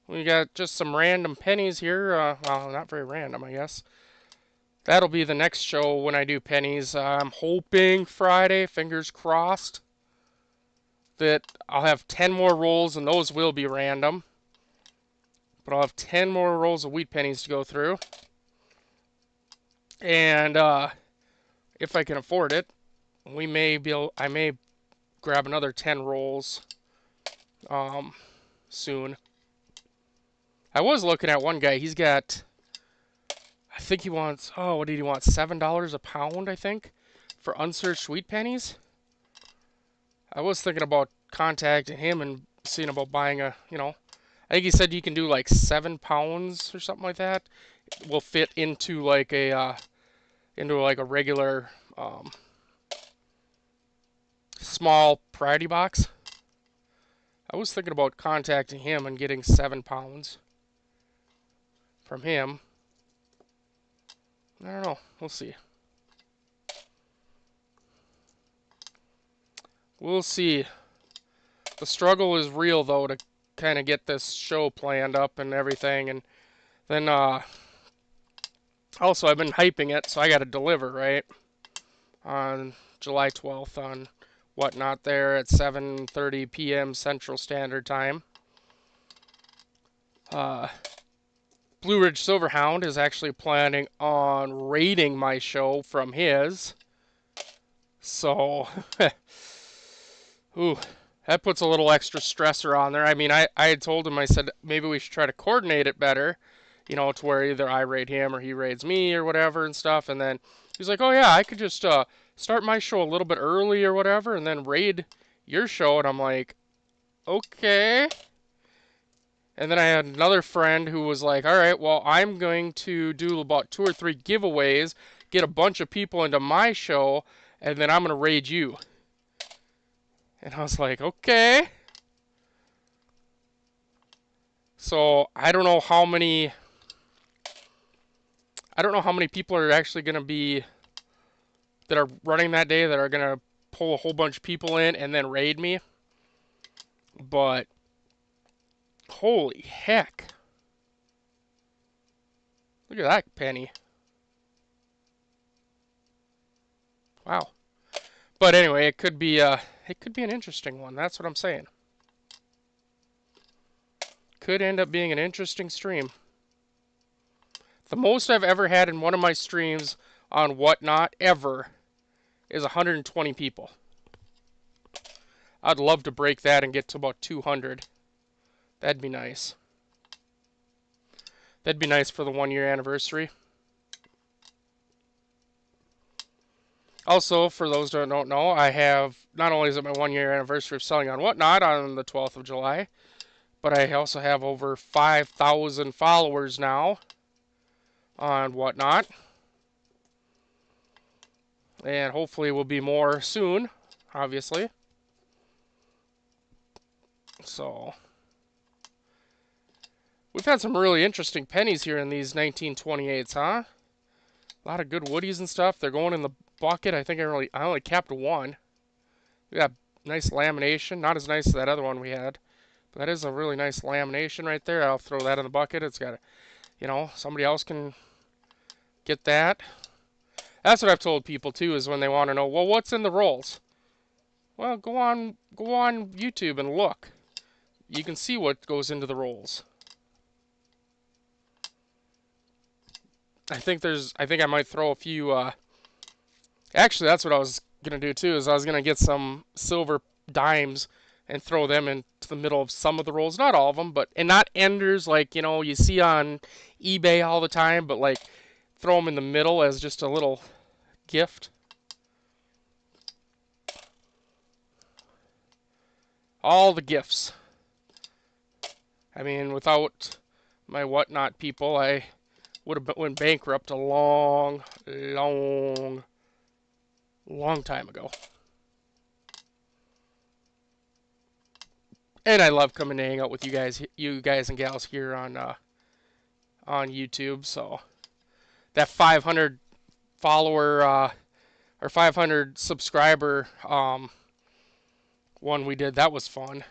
Speaker 1: We got just some random pennies here. Well, not very random, I guess. That'll be the next show when I do pennies. I'm hoping Friday, fingers crossed, that I'll have 10 more rolls, and those will be random. But I'll have 10 more rolls of wheat pennies to go through. And if I can afford it, I may grab another 10 rolls soon. I was looking at one guy. He's got, I think he wants, oh, what did he want? $7 a pound, I think, for unsearched wheat pennies. I was thinking about contacting him and seeing about buying I think he said you can do like 7 pounds or something like that. It will fit into like a regular small priority box. I was thinking about contacting him and getting 7 pounds from him. I don't know. We'll see. We'll see. The struggle is real, though, to kind of get this show planned up and everything. And then, also, I've been hyping it, so I got to deliver, right? On July 12th on Whatnot there at 7:30 p.m. Central Standard Time. Blue Ridge Silverhound is actually planning on raiding my show from his. So, ooh, that puts a little extra stressor on there. I mean, I had told him, I said, maybe we should try to coordinate it better, you know, to where either I raid him or he raids me or whatever and stuff. And then he's like, oh, yeah, I could just start my show a little bit early or whatever and then raid your show. And I'm like, okay. And then I had another friend who was like, all right, well, I'm going to do about 2 or 3 giveaways, get a bunch of people into my show, and then I'm going to raid you. And I was like, okay. So I don't know how many people are actually going to be that are running that day that are going to pull a whole bunch of people in and then raid me. But holy heck. Look at that penny. Wow. But anyway, it could be an interesting one. That's what I'm saying. Could end up being an interesting stream. The most I've ever had in one of my streams on Whatnot ever is 120 people. I'd love to break that and get to about 200. That'd be nice. That'd be nice for the 1-year anniversary. Also, for those that don't know, I have, not only is it my 1-year anniversary of selling on Whatnot on the 12th of July, but I also have over 5,000 followers now on Whatnot. And hopefully will be more soon, obviously. So, we've had some really interesting pennies here in these 1928s, huh? A lot of good woodies and stuff. They're going in the bucket. I think I only capped 1. We got nice lamination. Not as nice as that other one we had. But that is a really nice lamination right there. I'll throw that in the bucket. It's got, you know, somebody else can get that. That's what I've told people too, is when they want to know, well, what's in the rolls? Well, go on YouTube and look. You can see what goes into the rolls. I think I might throw a few, actually that's what I was going to do too, is I was going to get some silver dimes and throw them into the middle of some of the rolls. Not all of them, and not enders like, you know, you see on eBay all the time, but like throw them in the middle as just a little gift. All the gifts. I mean, without my Whatnot people, I would have went bankrupt a long time ago. And I love coming to hang out with you guys and gals here on YouTube. So that 500 follower or 500 subscriber one we did, that was fun.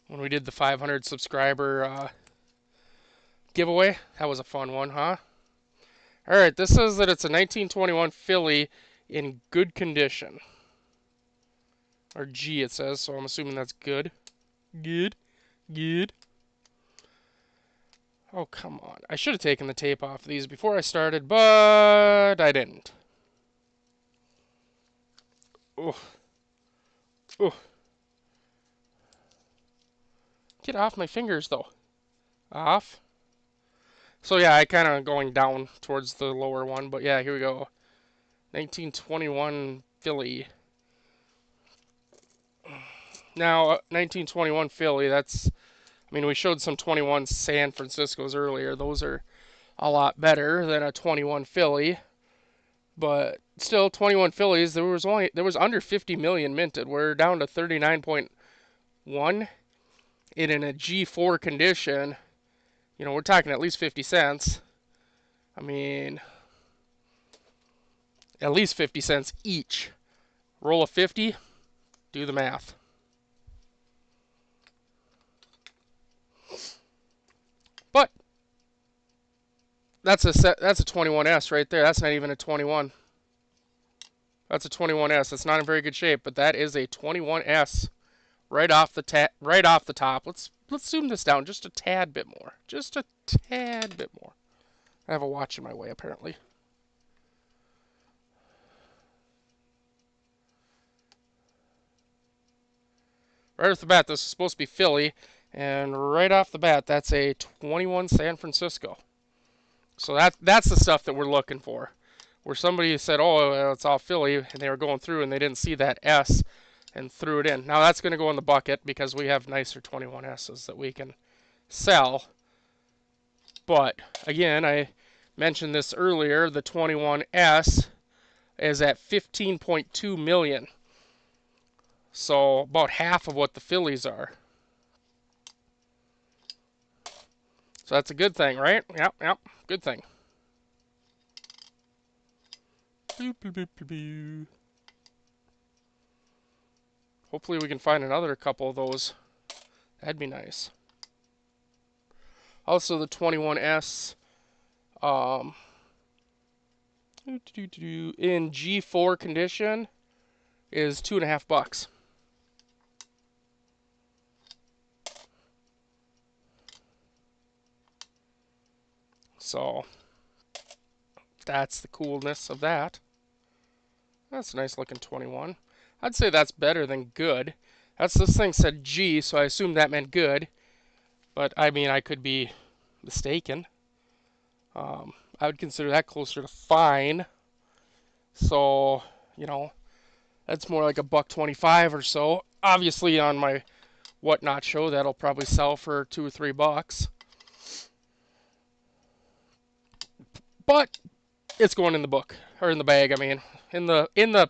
Speaker 1: When we did the 500 subscriber giveaway, that was a fun one, huh? All right, this says that it's a 1921 filly in good condition. Or G it says, so I'm assuming that's good. Good. Oh, come on. I should have taken the tape off these before I started, but I didn't. Oh. Get off my fingers, though. Off. So, yeah, I kind of going down towards the lower one, but yeah, here we go. 1921 filly. Now, 1921 filly, that's, I mean, we showed some 21 San Franciscos earlier. Those are a lot better than a 21 filly. But still, 21 fillies, there was under 50 million minted. We're down to 39.1. And in a G4 condition, you know, we're talking at least 50 cents. I mean, at least 50 cents each. Roll of 50, do the math. But that's a 21S right there. That's not even a 21. That's a 21S. It's not in very good shape, but that is a 21S right off the top. Let's zoom this down just a tad bit more. Just a tad bit more. I have a watch in my way apparently. Right off the bat, this is supposed to be Philly, and right off the bat, that's a 21 San Francisco. So that's the stuff that we're looking for. Where somebody said, "Oh, it's all Philly," and they were going through and they didn't see that S and threw it in. Now that's going to go in the bucket because we have nicer 21Ss that we can sell. But again, I mentioned this earlier. The 21S is at 15.2 million. So about half of what the Phillies are. So that's a good thing, right? Yep, good thing. Hopefully we can find another couple of those. That'd be nice. Also the 21S in G4 condition is $2.50. So that's the coolness of that. That's a nice looking 21. I'd say that's better than good. This thing said G, so I assumed that meant good. But I mean, I could be mistaken. I would consider that closer to fine. So, you know, that's more like $1.25 or so. Obviously, on my Whatnot show, that'll probably sell for $2 or $3. But it's going in the book, or in the bag. I mean, in the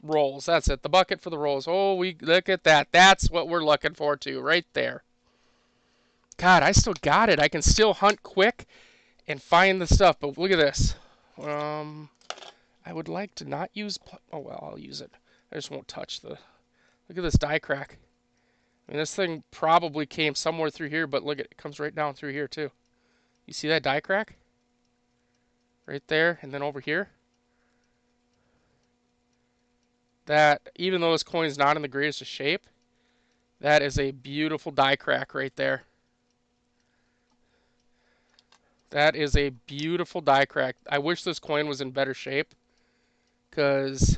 Speaker 1: rolls. That's it. The bucket for the rolls. Oh, we look at that. That's what we're looking for too, right there. God, I still got it. I can still hunt quick and find the stuff. But look at this. I would like to not use. Oh well, I'll use it. I just won't touch the. Look at this die crack. I mean, this thing probably came somewhere through here, but look at it. It comes right down through here too. You see that die crack? Right there, and then over here. That, even though this coin is not in the greatest of shape, that is a beautiful die crack right there. That is a beautiful die crack. I wish this coin was in better shape, because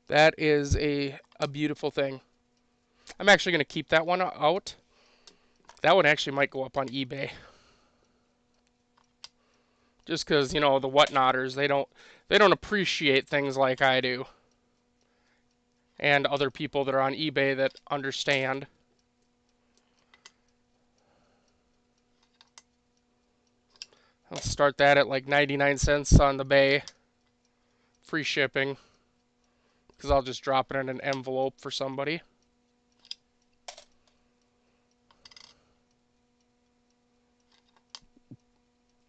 Speaker 1: that is a beautiful thing. I'm actually going to keep that one out. That one actually might go up on eBay. Just because, you know, the Whatnotters, they don't appreciate things like I do. And other people that are on eBay that understand. I'll start that at like 99 cents on the bay. Free shipping. Because I'll just drop it in an envelope for somebody.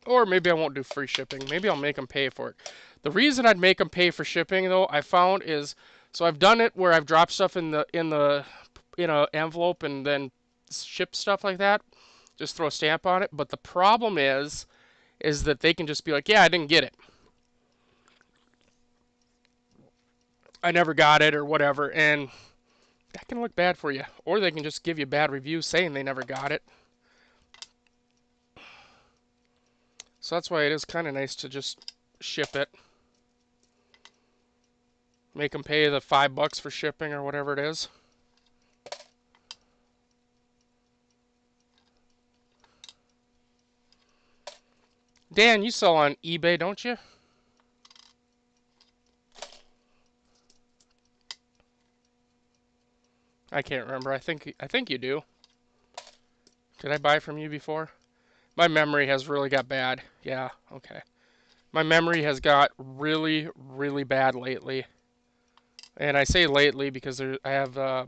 Speaker 1: Or maybe I won't do free shipping. Maybe I'll make them pay for it. The reason I'd make them pay for shipping, though, I found is, so I've done it where I've dropped stuff in a envelope and then ship stuff like that. Just throw a stamp on it. But the problem is that they can just be like, yeah, I didn't get it. I never got it or whatever, and that can look bad for you. Or they can just give you bad reviews saying they never got it. So that's why it is kind of nice to just ship it. Make them pay the $5 for shipping or whatever it is. Dan, you sell on eBay, don't you? I can't remember. I think you do. Did I buy from you before? My memory has really got bad. Yeah, okay. My memory has got really, really bad lately. And I say lately because I have a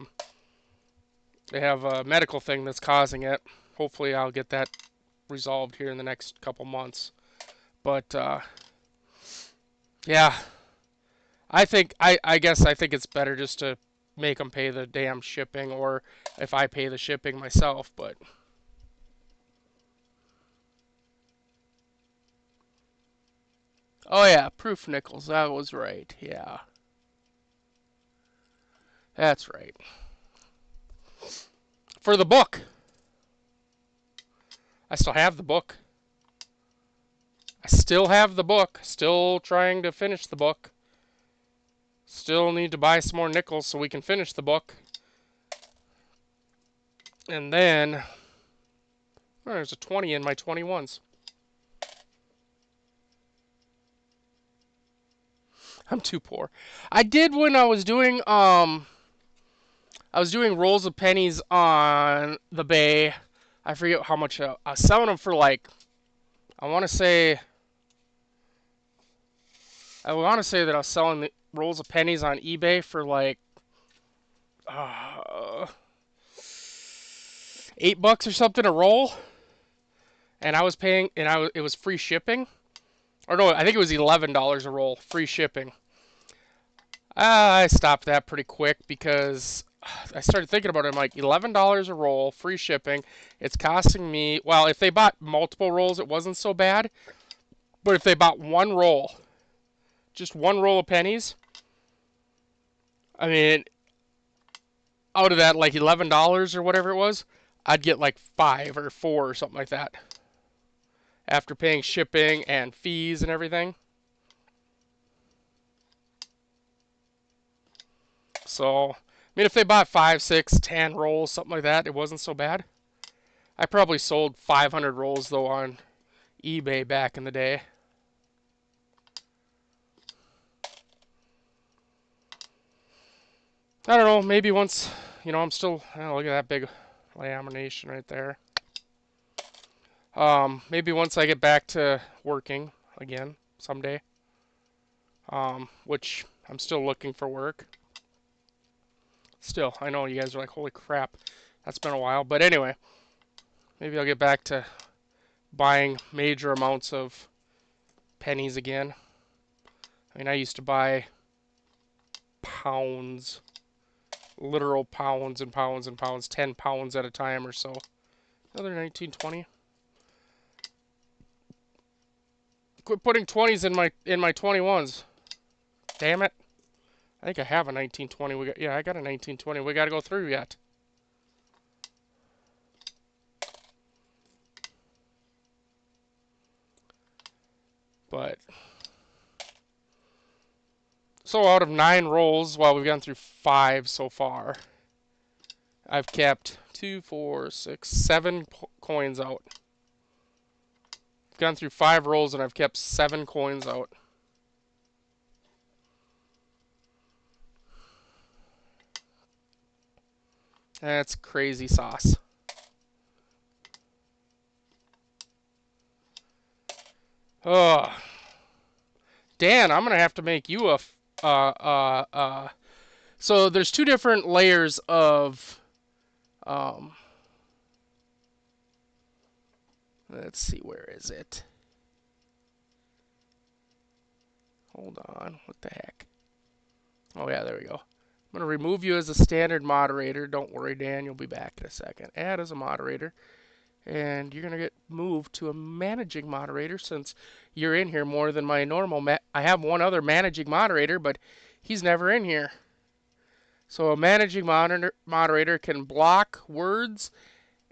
Speaker 1: medical thing that's causing it. Hopefully I'll get that resolved here in the next couple months. But yeah, I guess I think it's better just to make them pay the damn shipping, or if I pay the shipping myself. But oh yeah, proof nickels. That was right. Yeah. That's right. For the book. I still have the book. I still have the book. Still trying to finish the book. Still need to buy some more nickels so we can finish the book. And then, oh, there's a 20 in my 21s. I'm too poor. I did when I was doing rolls of pennies on the bay. I forget how much I was selling them for, like, I want to say that I was selling the rolls of pennies on eBay for like $8 or something a roll, and I was paying, and it was free shipping. Or no, I think it was $11 a roll, free shipping. I stopped that pretty quick because I started thinking about it. I'm like, $11 a roll, free shipping. It's costing me, well, if they bought multiple rolls, it wasn't so bad. But if they bought one roll, just one roll of pennies, I mean, out of that, like $11 or whatever it was, I'd get like 5 or 4 or something like that after paying shipping and fees and everything. So, I mean, if they bought 5, 6, 10 rolls, something like that, it wasn't so bad. I probably sold 500 rolls, though, on eBay back in the day. I don't know, maybe once, I'm still, look at that big lamination right there. Maybe once I get back to working again someday, which I'm still looking for work. Still, I know you guys are like, holy crap, that's been a while. But anyway, maybe I'll get back to buying major amounts of pennies again. I mean, I used to buy pounds, literal pounds and pounds and pounds, 10 pounds at a time or so. Another 1920. Quit putting 20s in my 21s. Damn it. I think I have a 1920. I got a 1920. We got to go through yet. But so out of 9 rolls, well, we've gone through 5 so far. I've kept 2, 4, 6, 7 coins out. I've gone through 5 rolls and I've kept 7 coins out. That's crazy sauce. Oh, Dan, I'm gonna have to make you a. So there's 2 different layers of. Let's see, where is it? Hold on, what the heck? Oh yeah, there we go. I'm gonna remove you as a standard moderator. Don't worry, Dan, you'll be back in a second. Add as a moderator. And you're going to get moved to a managing moderator since you're in here more than my normal. I have one other managing moderator, but he's never in here. So a managing moderator can block words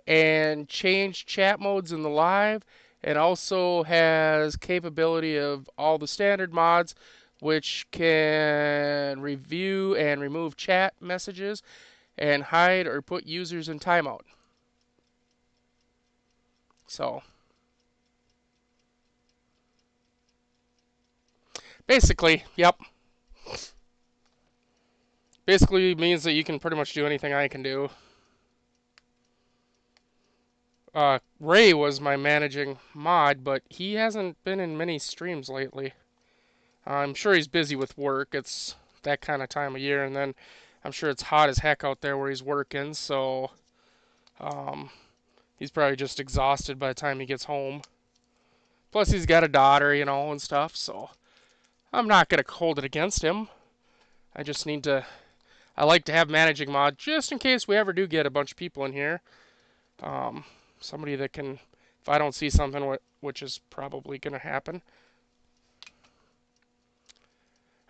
Speaker 1: and change chat modes in the live, and also has capability of all the standard mods, which can review and remove chat messages and hide or put users in timeout. So basically, yep. Basically means that you can pretty much do anything I can do. Ray was my managing mod, but he hasn't been in many streams lately. I'm sure he's busy with work. It's that kind of time of year, and then I'm sure it's hot as heck out there where he's working, so he's probably just exhausted by the time he gets home. Plus, he's got a daughter, and stuff, so I'm not going to hold it against him. I just need to... I like to have managing mod just in case we ever do get a bunch of people in here. Somebody that can, if I don't see something, which is probably going to happen.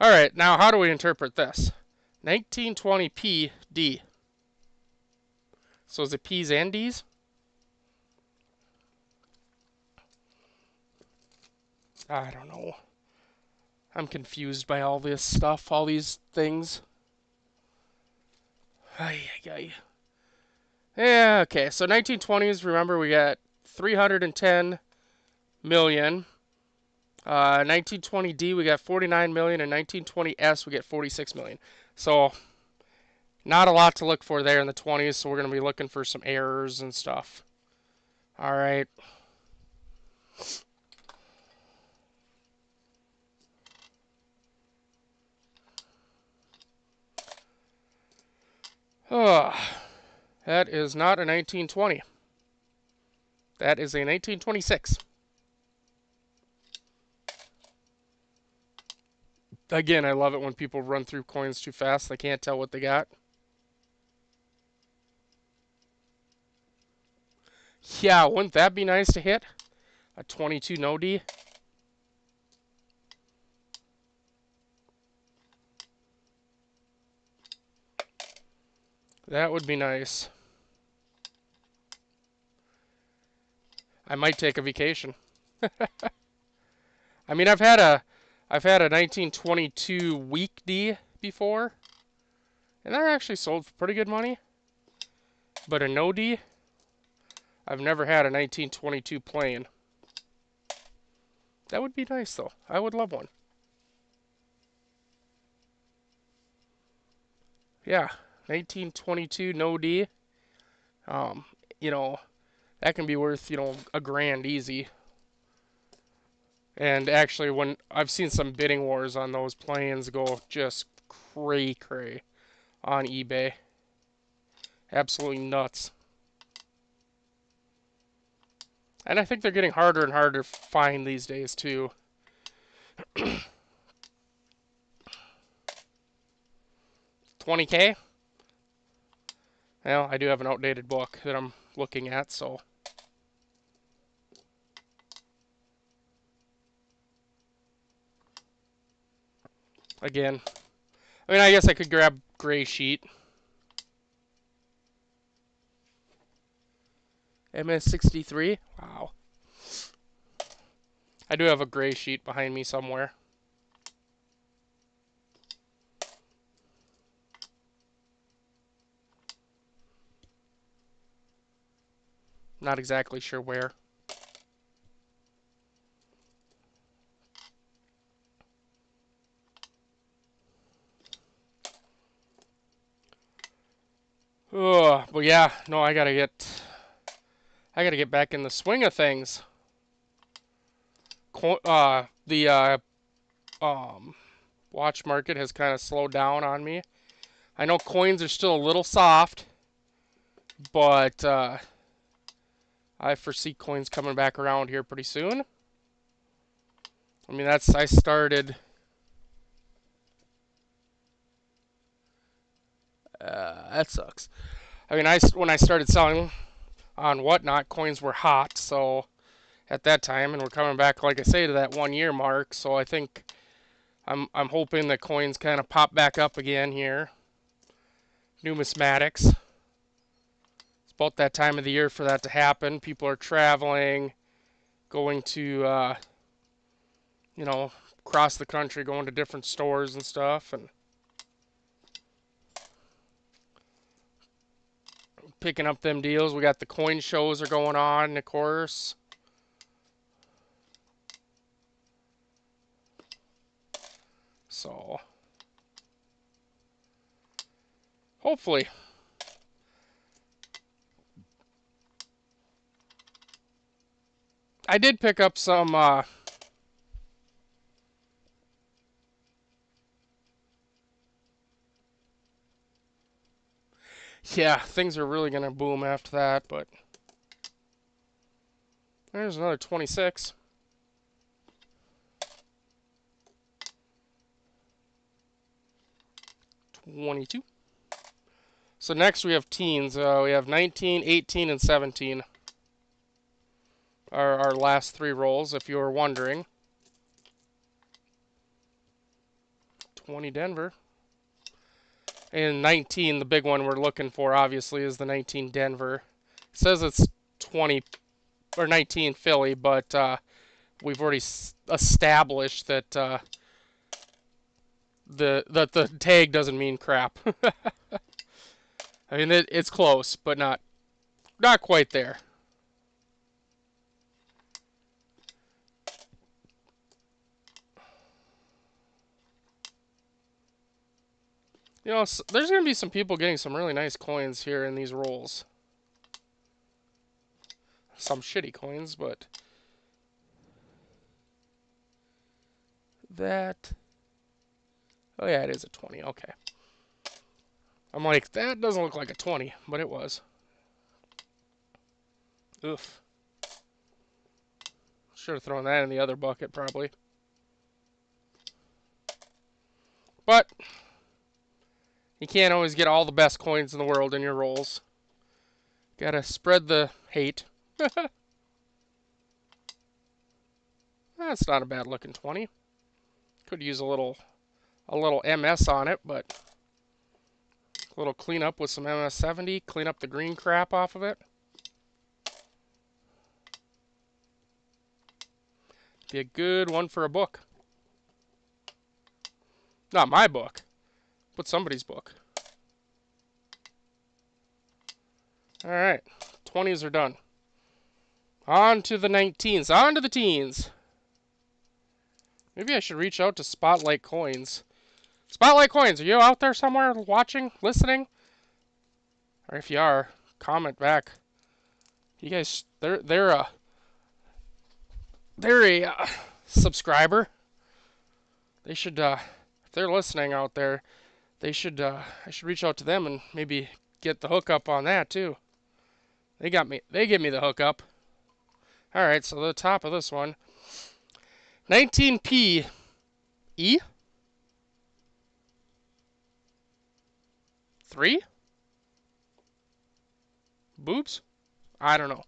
Speaker 1: Alright, now how do we interpret this? 1920 P D. So is it P's and D's? I don't know. I'm confused by all this stuff, all these things. Ay, ay, ay. Yeah, okay. So 1920s, remember we got 310 million. 1920D we got 49 million, and 1920S we get 46 million. So not a lot to look for there in the 20s, so we're going to be looking for some errors and stuff. All right. Oh, that is not a 1920. That is a 1926. Again, I love it when people run through coins too fast. They can't tell what they got. Yeah, wouldn't that be nice to hit? A 22 no D. That would be nice. I might take a vacation. I mean, I've had a 1922 week D before, and that actually sold for pretty good money. But a no D, I've never had a 1922 plain. That would be nice though. I would love one. Yeah, 1922 no D. Um, you know, that can be worth, a grand easy. And actually, when I've seen some bidding wars on those planes go just cray on eBay. Absolutely nuts. And I think they're getting harder and harder to find these days, too. 20K? Well, I do have an outdated book that I'm looking at, so. Again, I mean, I guess I could grab gray sheet. MS63? Wow. I do have a gray sheet behind me somewhere. Not exactly sure where. Ugh, but yeah, no, I gotta get back in the swing of things. The watch market has kind of slowed down on me. I know coins are still a little soft, but I foresee coins coming back around here pretty soon. I mean, I started. That sucks. I mean, when I started selling on Whatnot, coins were hot, so at that time, and we're coming back, like I say, to that 1 year mark. So I think I'm hoping that coins kind of pop back up again here. Numismatics. It's about that time of the year for that to happen. People are traveling, going to across the country, going to different stores and stuff, and picking up them deals. We got the coin shows are going on, of course. So hopefully. I did pick up some yeah, things are really going to boom after that, but there's another 26. 22. So next we have teens. We have 19, 18, and 17 are our last three rolls, if you were wondering. 20 Denver. And 19, the big one we're looking for, obviously, is the 19 Denver. It says it's 20 or 19 Philly, but we've already established that the tag doesn't mean crap. I mean, it's close, but not quite there. You know, there's going to be some people getting some really nice coins here in these rolls. Some shitty coins, but that... Oh yeah, it is a 20, okay. I'm like, that doesn't look like a 20, but it was. Oof. Should have thrown that in the other bucket, probably. But you can't always get all the best coins in the world in your rolls. Gotta spread the hate. That's not a bad looking 20. Could use a little MS on it, but a little cleanup with some MS70. Clean up the green crap off of it. Be a good one for a book. Not my book, but somebody's book. Alright, 20s are done. On to the 19s, on to the teens. Maybe I should reach out to Spotlight Coins. Spotlight Coins, are you out there somewhere watching, listening? Or if you are, comment back. You guys, they're a subscriber. They should, if they're listening out there, they should, I should reach out to them and maybe get the hookup on that too. They give me the hookup. Alright, so the top of this one. 19P E? 3? Boobs? I don't know.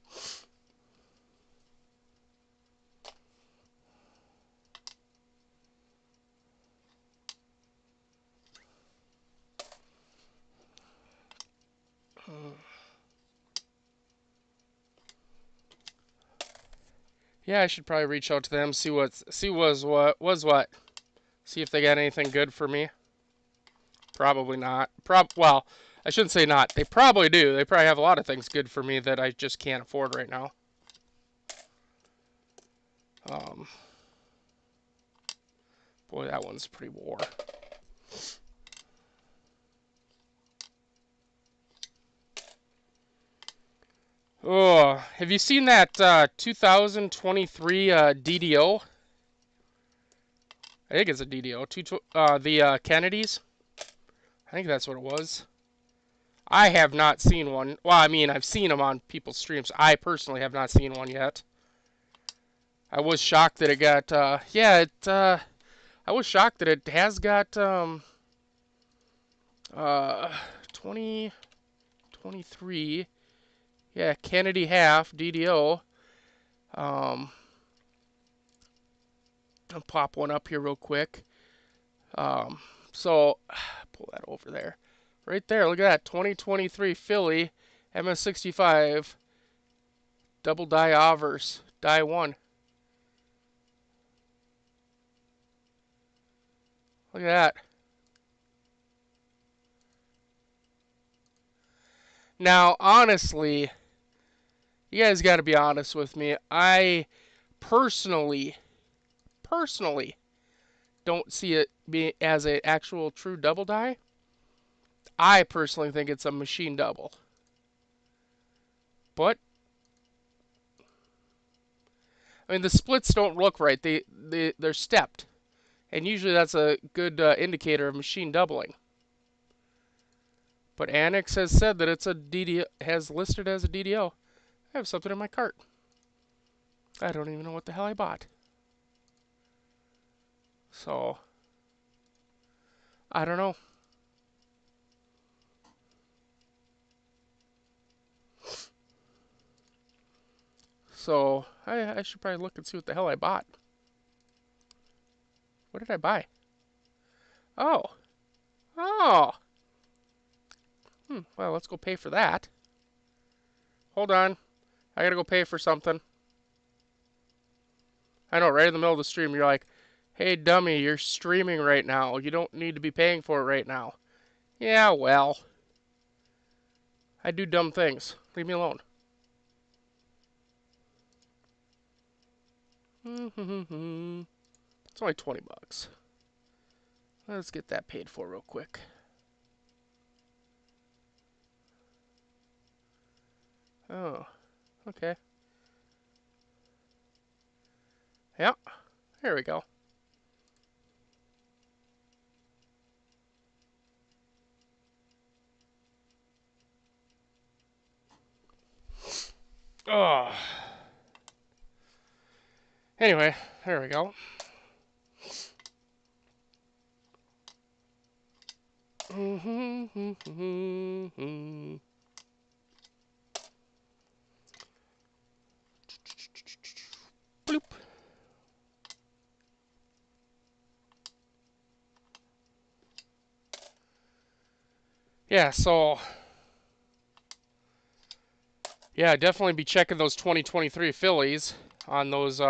Speaker 1: Yeah, I should probably reach out to them, see what. See if they got anything good for me. Probably not. Well, I shouldn't say not. They probably do. They probably have a lot of things good for me that I just can't afford right now. Boy, that one's pretty wore. Oh, have you seen that 2023 DDO? I think it's a DDO. The Kennedys. I think that's what it was. I have not seen one. Well, I mean, I've seen them on people's streams. I personally have not seen one yet. I was shocked that it got, I was shocked that it has got, 2023, yeah, Kennedy half, DDO. I'll pop one up here real quick. So, pull that over there. Right there, look at that, 2023 Philly, MS65, double die Avers, die 1. Look at that. Now, honestly, you guys got to be honest with me. I personally don't see it be as an actual true double die. I personally think it's a machine double. But I mean, the splits don't look right. They're stepped, and usually that's a good indicator of machine doubling. But Annex has said that it's a DDO, has listed as a DDO. I have something in my cart. I don't even know what the hell I bought. So, I don't know. So, I should probably look and see what the hell I bought. What did I buy? Oh. Oh. Well, let's go pay for that. Hold on. I gotta go pay for something. I know, right in the middle of the stream, you're like, hey, dummy, you're streaming right now. You don't need to be paying for it right now. Yeah, well. I do dumb things. Leave me alone. It's only 20 bucks. Let's get that paid for real quick. Oh, okay. Yep, there we go. Oh. Anyway, there we go. Bloop. Yeah, so yeah, definitely be checking those 2023 Phillies on those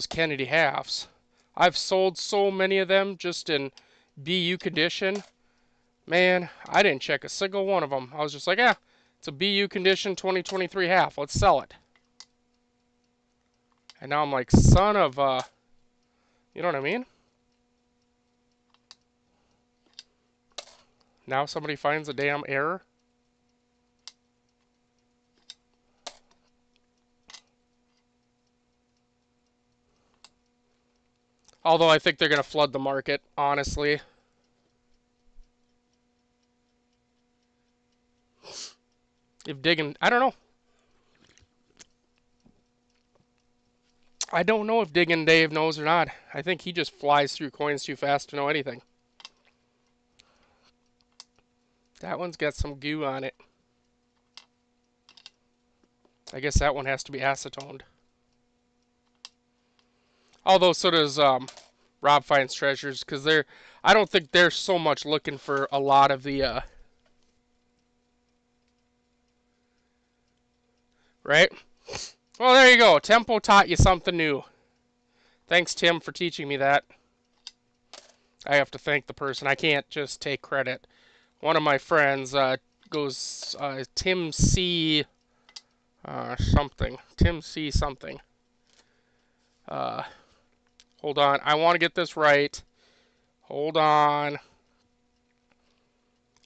Speaker 1: Kennedy halves. I've sold so many of them just in BU condition. Man, I didn't check a single one of them. I was just like, yeah, it's a BU condition 2023 half. Let's sell it. And now I'm like, son of you know what I mean? Now somebody finds a damn error. Although I think they're going to flood the market, honestly. If digging, I don't know. I don't know if Diggin' Dave knows or not. I think he just flies through coins too fast to know anything. That one's got some goo on it. I guess that one has to be acetoned. Although so does Rob Finds Treasures, because I don't think they're so much looking for a lot of the right? Well, there you go. Tempo taught you something new. Thanks, Tim, for teaching me that. I have to thank the person. I can't just take credit. One of my friends goes Tim C. Something. Tim C. something. Hold on. I want to get this right. Hold on.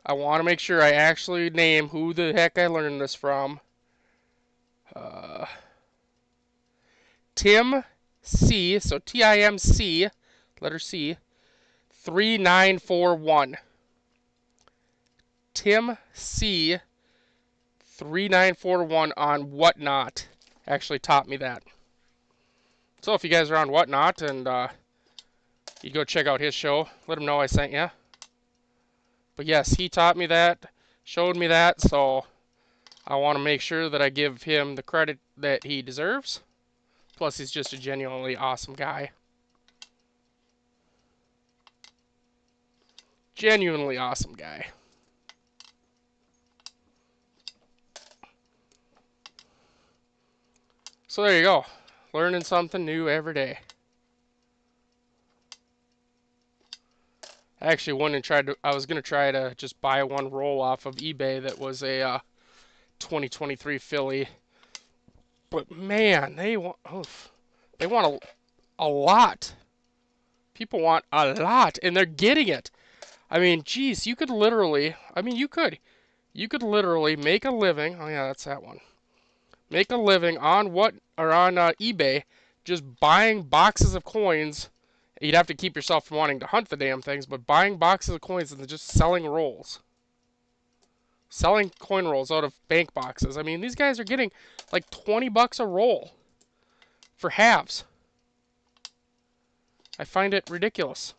Speaker 1: I want to make sure I actually name who the heck I learned this from. Tim C. So Timc, letter C, 3941. Tim C. 3941 on Whatnot actually taught me that. So if you guys are on Whatnot and you go check out his show, let him know I sent you. But yes, he taught me that, showed me that, so I want to make sure that I give him the credit that he deserves. Plus, he's just a genuinely awesome guy. Genuinely awesome guy. So there you go. Learning something new every day. I actually went and I was going to try to just buy one roll off of eBay that was a 2023 Philly. But man, they want a lot. People want a lot, and they're getting it. I mean, geez, you could literally, you could literally make a living. Oh yeah, that's that one. Make a living on eBay, just buying boxes of coins. You'd have to keep yourself from wanting to hunt the damn things, but buying boxes of coins and just selling rolls. Selling coin rolls out of bank boxes. I mean, these guys are getting like 20 bucks a roll for halves. I find it ridiculous.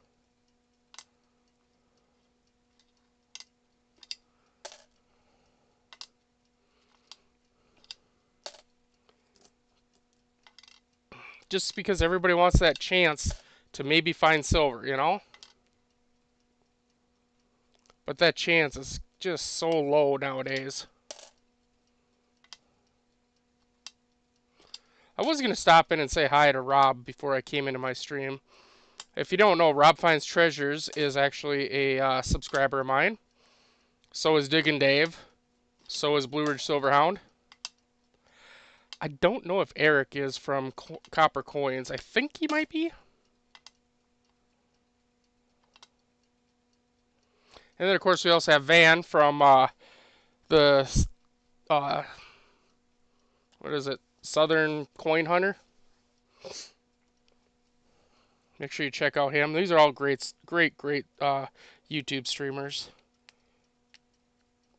Speaker 1: Just because everybody wants that chance to maybe find silver, you know? But that chance is just so low nowadays. I was going to stop in and say hi to Rob before I came into my stream. If you don't know, Rob Finds Treasures is actually a subscriber of mine. So is Diggin' Dave. So is Blue Ridge Silverhound. I don't know if Eric is from Copper Coins. I think he might be. And then, of course, we also have Van from the, what is it, Southern Coin Hunter. Make sure you check out him. These are all great YouTube streamers.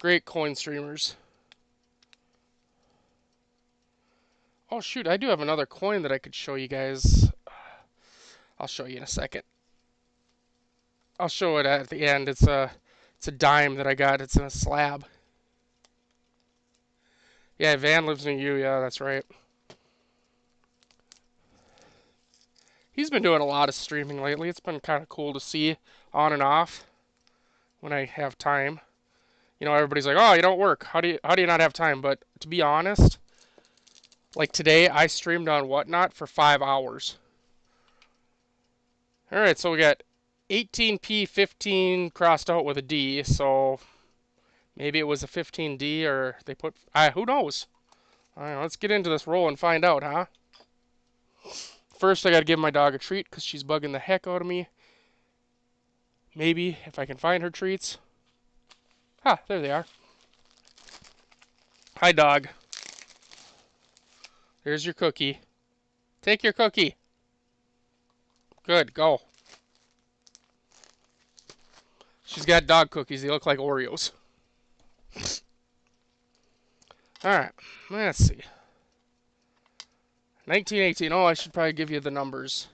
Speaker 1: Great coin streamers. Oh, shoot, I do have another coin that I could show you guys. I'll show you in a second. I'll show it at the end. It's a dime that I got. It's in a slab. Yeah, Van lives near you. Yeah, that's right. He's been doing a lot of streaming lately. It's been kind of cool to see on and off when I have time. You know, everybody's like, "Oh, you don't work. How do you not have time?" But to be honest, like today, I streamed on Whatnot for 5 hours. All right, so we got 18P15 crossed out with a D, so maybe it was a 15D or they put... who knows? All right, let's get into this roll and find out, huh? First, I got to give my dog a treat because she's bugging the heck out of me. Maybe, if I can find her treats. Ah, there they are. Hi, dog. There's your cookie. Take your cookie. Good, go. She's got dog cookies. They look like Oreos. Alright, let's see. 1918. Oh, I should probably give you the numbers.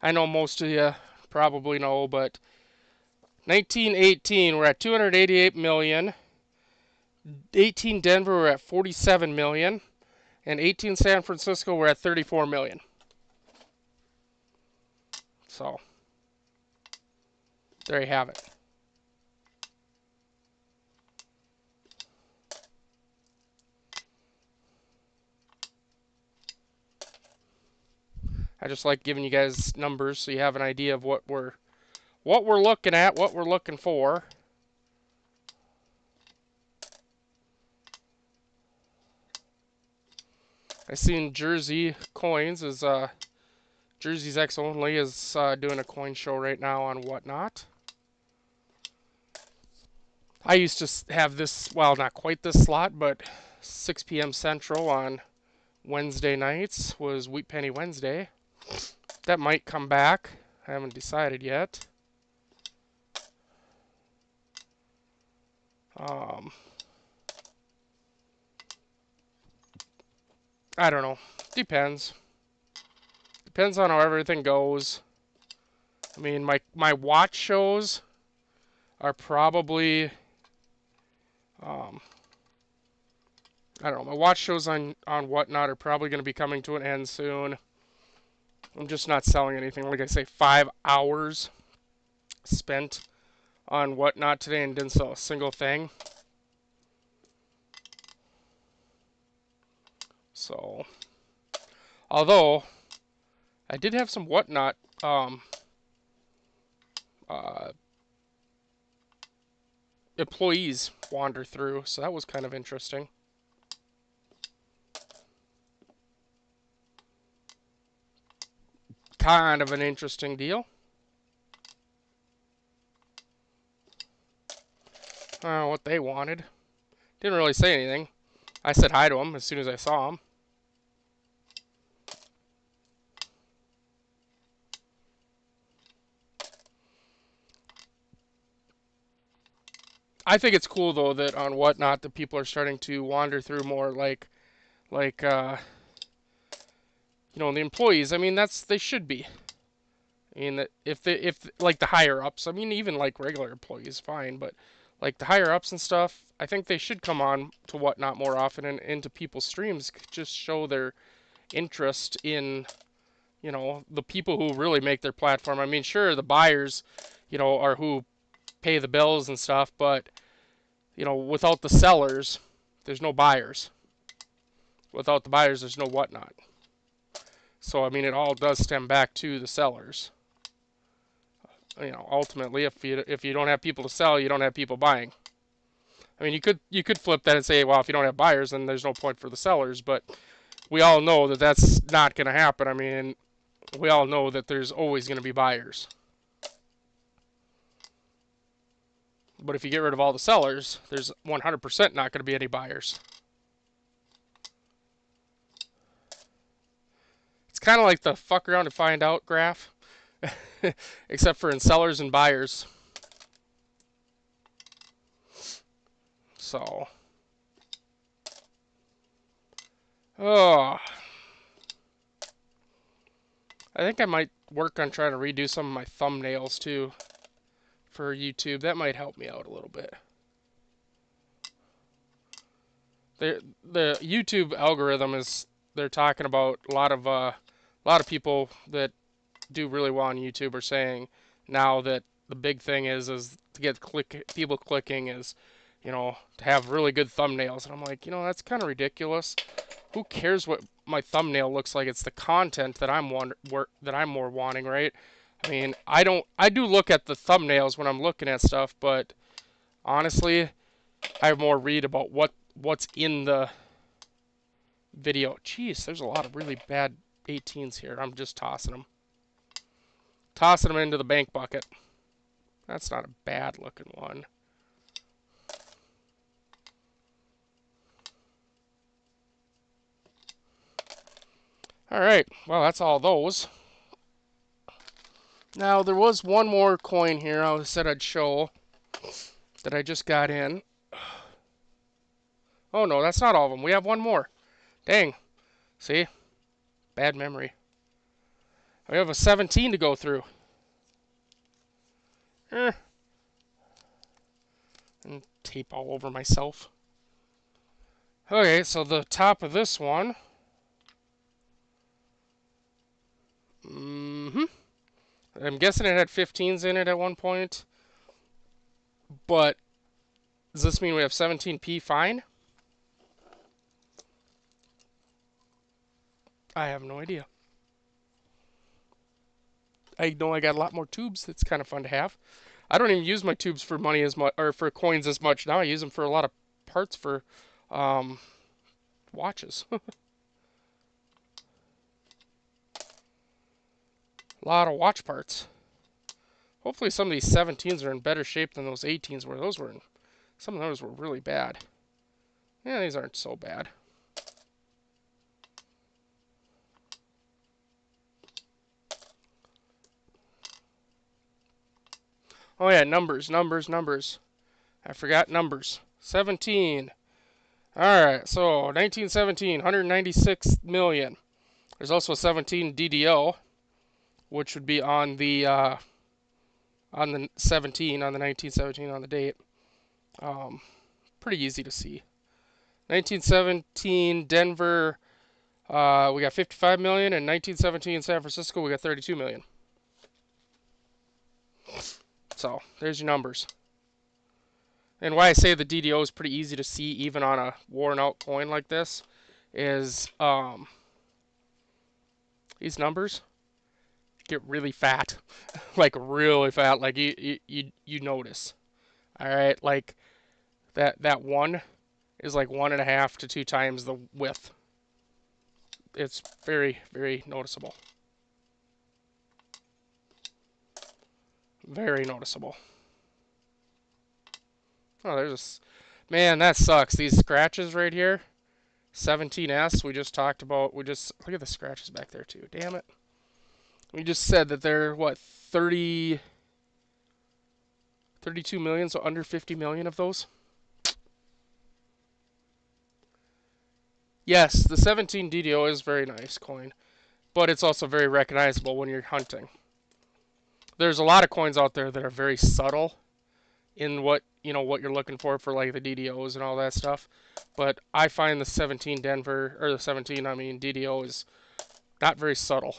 Speaker 1: I know most of you probably know, but 1918, we're at 288 million. 18 Denver, we're at 47 million. And 18 San Francisco, we're at 34 million. So, there you have it. I just like giving you guys numbers so you have an idea of what we're looking at, what we're looking for. I seen Jersey Coins is Jersey's X Only is doing a coin show right now on Whatnot. I used to have this, well, not quite this slot, but 6 p.m. Central on Wednesday nights was Wheat Penny Wednesday. That might come back. I haven't decided yet. I don't know. Depends. Depends on how everything goes. I mean, my watch shows are probably... I don't know. My watch shows on Whatnot are probably going to be coming to an end soon. I'm just not selling anything. Like I say, 5 hours spent on Whatnot today and didn't sell a single thing. So, although I did have some Whatnot employees wander through, so that was kind of interesting. Kind of an interesting deal. I don't know what they wanted. Didn't really say anything. I said hi to them as soon as I saw them. I think it's cool though that on Whatnot the people are starting to wander through more like you know, the employees. I mean, they should be. I mean, if like the higher ups, I mean, even like regular employees, fine, but like the higher ups and stuff, I think they should come on to Whatnot more often and into people's streams, just show their interest in, you know, the people who really make their platform. I mean, sure, the buyers, you know, are who pay the bills and stuff, but you know, without the sellers, there's no buyers. Without the buyers, there's no whatnot. So, I mean, it all does stem back to the sellers. You know, ultimately, if you don't have people to sell, you don't have people buying. I mean, you could flip that and say, well, if you don't have buyers, then there's no point for the sellers. But we all know that that's not going to happen. I mean, we all know that there's always going to be buyers. But if you get rid of all the sellers, there's 100% not going to be any buyers. It's kind of like the fuck around to find out graph, except for in sellers and buyers. So, oh, I think I might work on trying to redo some of my thumbnails too for YouTube. That might help me out a little bit. The YouTube algorithm is, they're talking about a lot of people that do really well on YouTube are saying now that the big thing is to get people clicking is, you know, to have really good thumbnails. And I'm like, you know, that's kind of ridiculous. Who cares what my thumbnail looks like? It's the content that I'm more wanting, right? I mean, I do look at the thumbnails when I'm looking at stuff, but honestly, I more read about what's in the video. Jeez, there's a lot of really bad 18s here. I'm just tossing them. Tossing them into the bank bucket. That's not a bad looking one. Alright, well, that's all those. Now, there was one more coin here I said I'd show that I just got in. Oh, no, that's not all of them. We have one more. Dang. See? Bad memory. We have a 17 to go through. And tape all over myself. Okay, so the top of this one. I'm guessing it had 15s in it at one point. But does this mean we have 17p fine? I have no idea. I know I got a lot more tubes. That's kind of fun to have. I don't even use my tubes for money as much, or for coins as much now. I use them for a lot of parts for watches. A lot of watch parts. Hopefully some of these 17s are in better shape than those 18s were. Some of those were really bad. Yeah, these aren't so bad. Oh yeah, numbers. I forgot numbers. 17. Alright, so 1917, 196 million. There's also 17 DDO, which would be on the 1917 on the date. Pretty easy to see. 1917 Denver, we got 55 million, and 1917 San Francisco, we got 32 million. So there's your numbers. And why I say the DDO is pretty easy to see even on a worn out coin like this is these numbers get really fat. Like really fat, like you notice. Alright, like that one is like 1.5 to 2 times the width. It's very, very noticeable. Very noticeable. Oh, there's a... Man, that sucks. These scratches right here. 17S, we just talked about. Look at the scratches back there, too. Damn it. We just said that they're, what, 32 million, so under 50 million of those? Yes, the 17 DDO is a very nice coin, but it's also very recognizable when you're hunting. There's a lot of coins out there that are very subtle in what you're looking for like the DDOs and all that stuff. But I find the 17 DDO is not very subtle.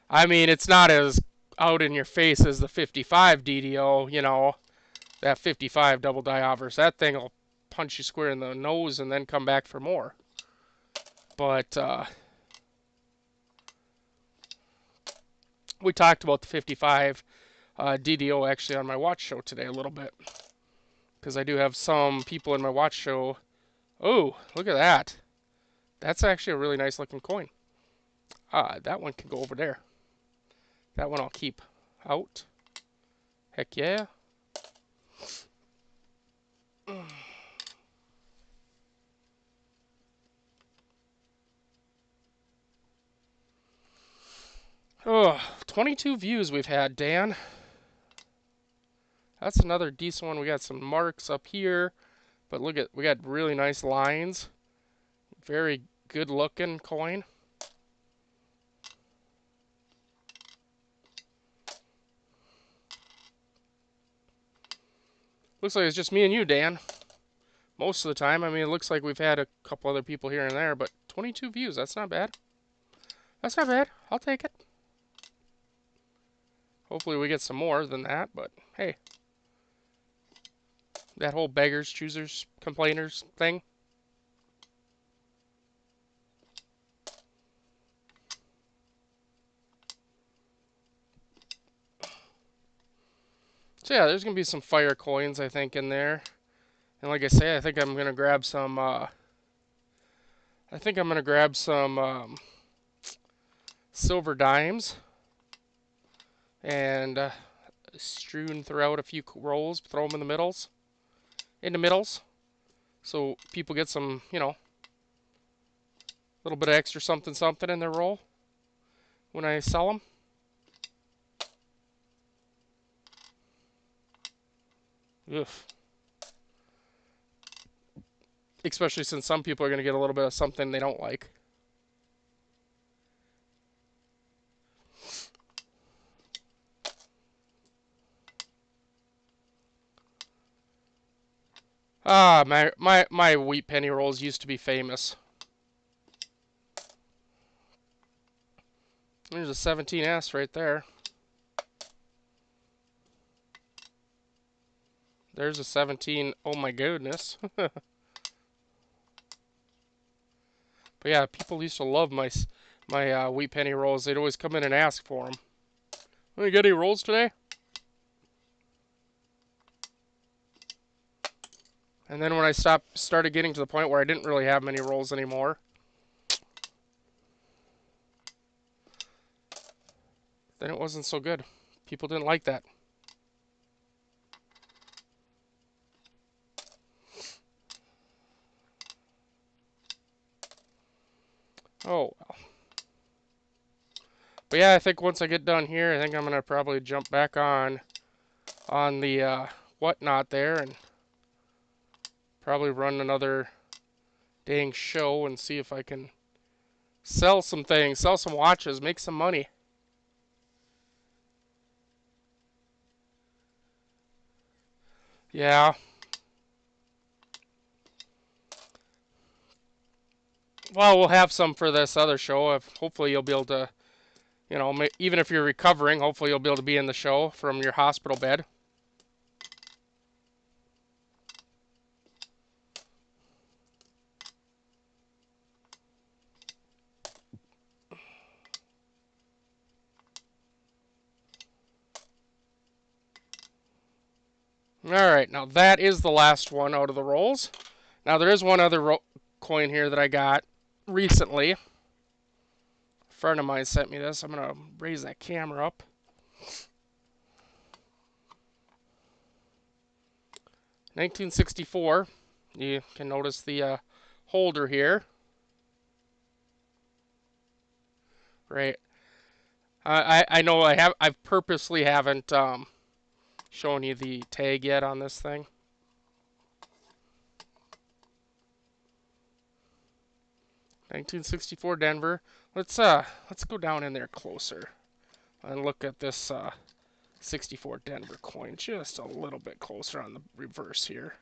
Speaker 1: I mean, it's not as out in your face as the 55 DDO, that 55 double die offers. That thing will punch you square in the nose and then come back for more. But we talked about the 55 DDO actually on my watch show today a little bit. Because I do have some people in my watch show. Oh, look at that. That's actually a really nice looking coin. That one can go over there. That one I'll keep out. Heck yeah. Oh, 22 views we've had, Dan. That's another decent one. We got some marks up here. But look at, we got really nice lines. Very good looking coin. Looks like it's just me and you, Dan. Most of the time. I mean, it looks like we've had a couple other people here and there, but 22 views, that's not bad. That's not bad. I'll take it. Hopefully we get some more than that, but hey. That whole beggars, choosers, complainers thing. So yeah, there's going to be some fire coins, I think, in there. And like I say, I think I'm going to grab some, silver dimes. And strewn throughout a few rolls, throw them in the middles. So people get some, you know, a little bit of extra something something in their roll when I sell them. Ugh. Especially since some people are going to get a little bit of something they don't like. My wheat penny rolls used to be famous. There's a 17S right there. There's a 17. Oh my goodness. But yeah, people used to love my wheat penny rolls. They'd always come in and ask for them. You get any rolls today? And then when I started getting to the point where I didn't really have many rolls anymore, then it wasn't so good. People didn't like that. Oh well. But yeah, I think once I get done here, I think I'm gonna probably jump back on the whatnot there and probably run another dang show and see if I can sell some things, sell some watches, make some money. Yeah. Well, we'll have some for this other show. Hopefully you'll be able to, you know, even if you're recovering, hopefully you'll be able to be in the show from your hospital bed. Alright, now that is the last one out of the rolls. Now there is one other coin here that I got recently. A friend of mine sent me this. I'm going to raise that camera up. 1964. You can notice the holder here. Right. I know I purposely haven't shown you the tag yet on this thing. "1964 Denver." Let's go down in there closer and look at this 64 Denver coin just a little bit closer on the reverse here.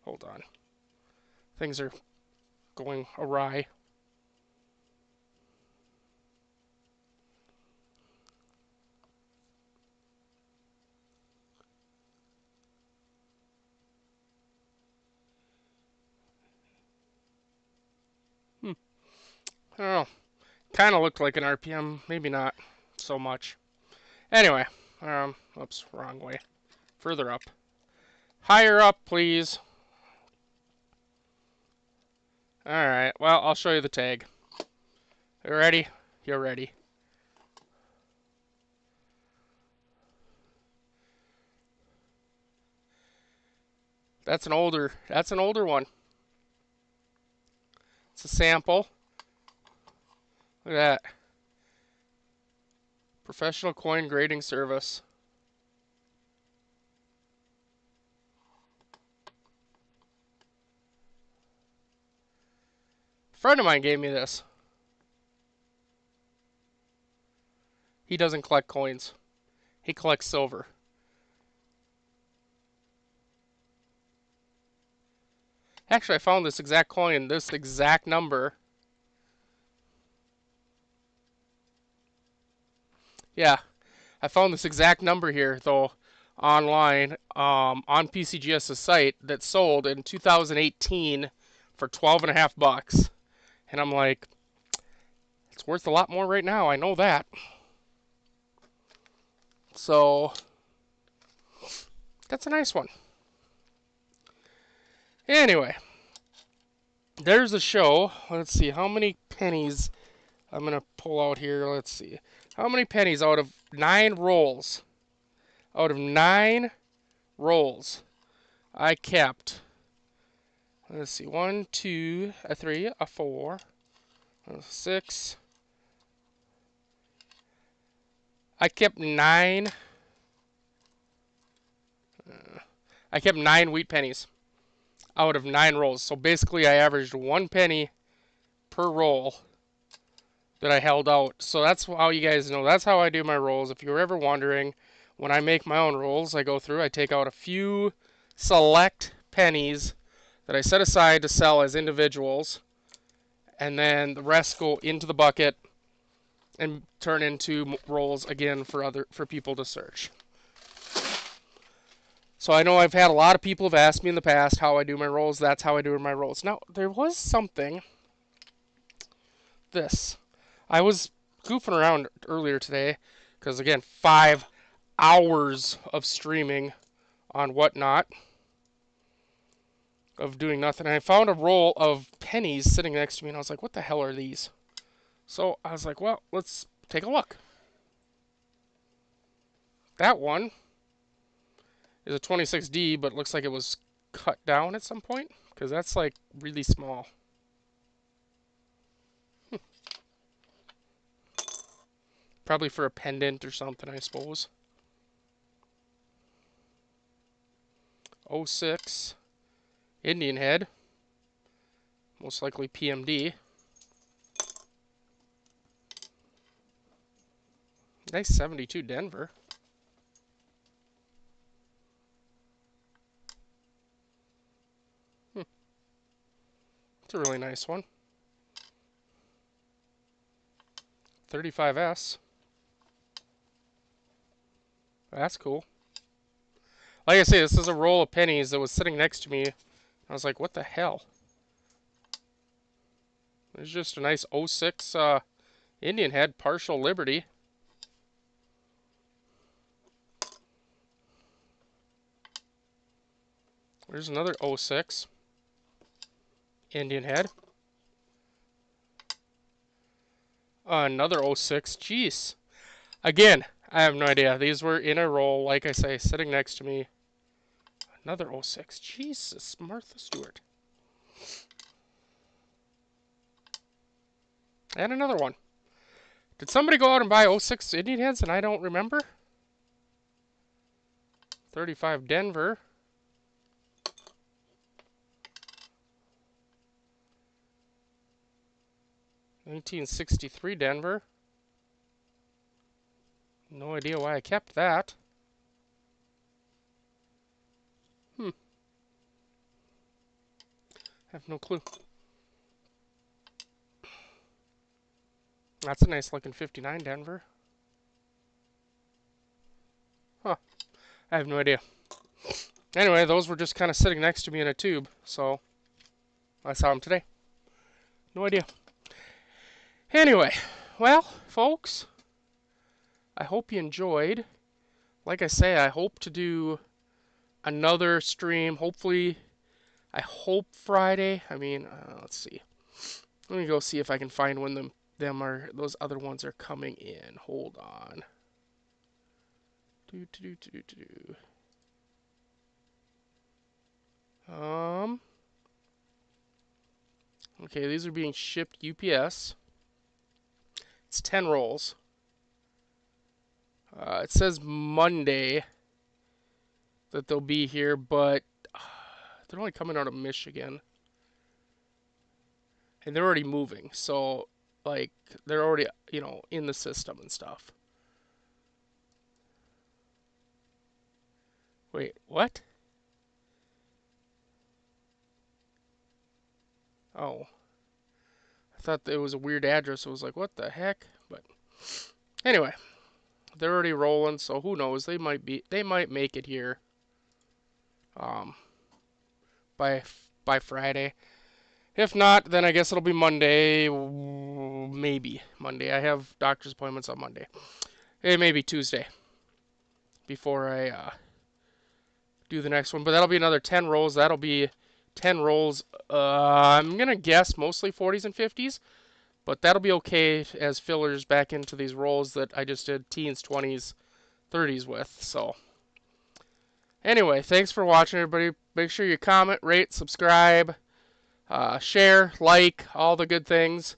Speaker 1: Hold on. Things are going awry. I don't know. Kind of looked like an RPM, maybe not so much. Anyway, oops, wrong way. Further up. Higher up, please. Alright, well, I'll show you the tag. You ready? You're ready. That's an older one. It's a sample. Look at that. Professional coin grading service. A friend of mine gave me this. He doesn't collect coins. He collects silver. Actually, I found this exact coin, this exact number. Yeah, I found this exact number here, though, online, on PCGS's site that sold in 2018 for 12.5 bucks. And I'm like, it's worth a lot more right now. I know that. So, that's a nice one. Anyway, there's a show. Let's see, how many pennies I'm going to pull out here. Let's see. How many pennies out of 9 rolls? Out of 9 rolls, I kept, let's see, 1, 2, 3, 4, 6. I kept 9. I kept 9 wheat pennies out of 9 rolls. So basically, I averaged 1 penny per roll that I held out. So that's how you guys know. That's how I do my rolls. If you're ever wondering, when I make my own rolls, I go through, I take out a few select pennies that I set aside to sell as individuals, and then the rest go into the bucket and turn into rolls again for people to search. So I know I've had a lot of people have asked me in the past how I do my rolls. That's how I do my rolls. Now, there was something. This. I was goofing around earlier today because, again, 5 hours of streaming on Whatnot of doing nothing. And I found a roll of pennies sitting next to me, and I was like, what the hell are these? So I was like, well, let's take a look. That one is a 26D, but it looks like it was cut down at some point, because that's like really small. Probably for a pendant or something, I suppose. 06 Indian head, most likely PMD. Nice 72 Denver. It's a really nice one. 35S. That's cool. Like I say, this is a roll of pennies that was sitting next to me. I was like, what the hell? It's just a nice 06 Indian head, partial Liberty. There's another 06 Indian head. Another 06. Jeez. Again, I have no idea. These were in a roll, like I say, sitting next to me. Another 06. Jesus, Martha Stewart. And another one. Did somebody go out and buy 06 Indian heads and I don't remember? 35 Denver. $1963 Denver. No idea why I kept that. I have no clue. That's a nice looking 59 Denver. Huh. I have no idea. Anyway, those were just kind of sitting next to me in a tube, so I saw them today. No idea. Anyway, well, folks, I hope you enjoyed. Like I say, I hope to do another stream. Hopefully, I hope Friday. I mean, let's see. Let me go see if I can find when those other ones are coming in. Hold on. Okay, these are being shipped UPS. It's 10 rolls. It says Monday that they'll be here, but they're only coming out of Michigan. And they're already moving, so, like, they're already, in the system and stuff. Wait, what? Oh. I thought it was a weird address. It was like, what the heck? But anyway, they're already rolling, so who knows? They might make it here by Friday. If not, then I guess it'll be Monday, maybe Monday. I have doctor's appointments on Monday. It may be Tuesday before I do the next one, but that'll be another 10 rolls. That'll be 10 rolls. I'm gonna guess mostly 40s and 50s, but that'll be okay as fillers back into these rolls that I just did teens, 20s, 30s with. So anyway, thanks for watching, everybody. Make sure you comment, rate, subscribe, share, like, all the good things,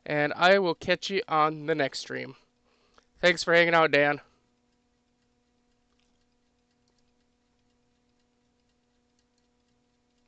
Speaker 1: and I will catch you on the next stream. Thanks for hanging out, Dan.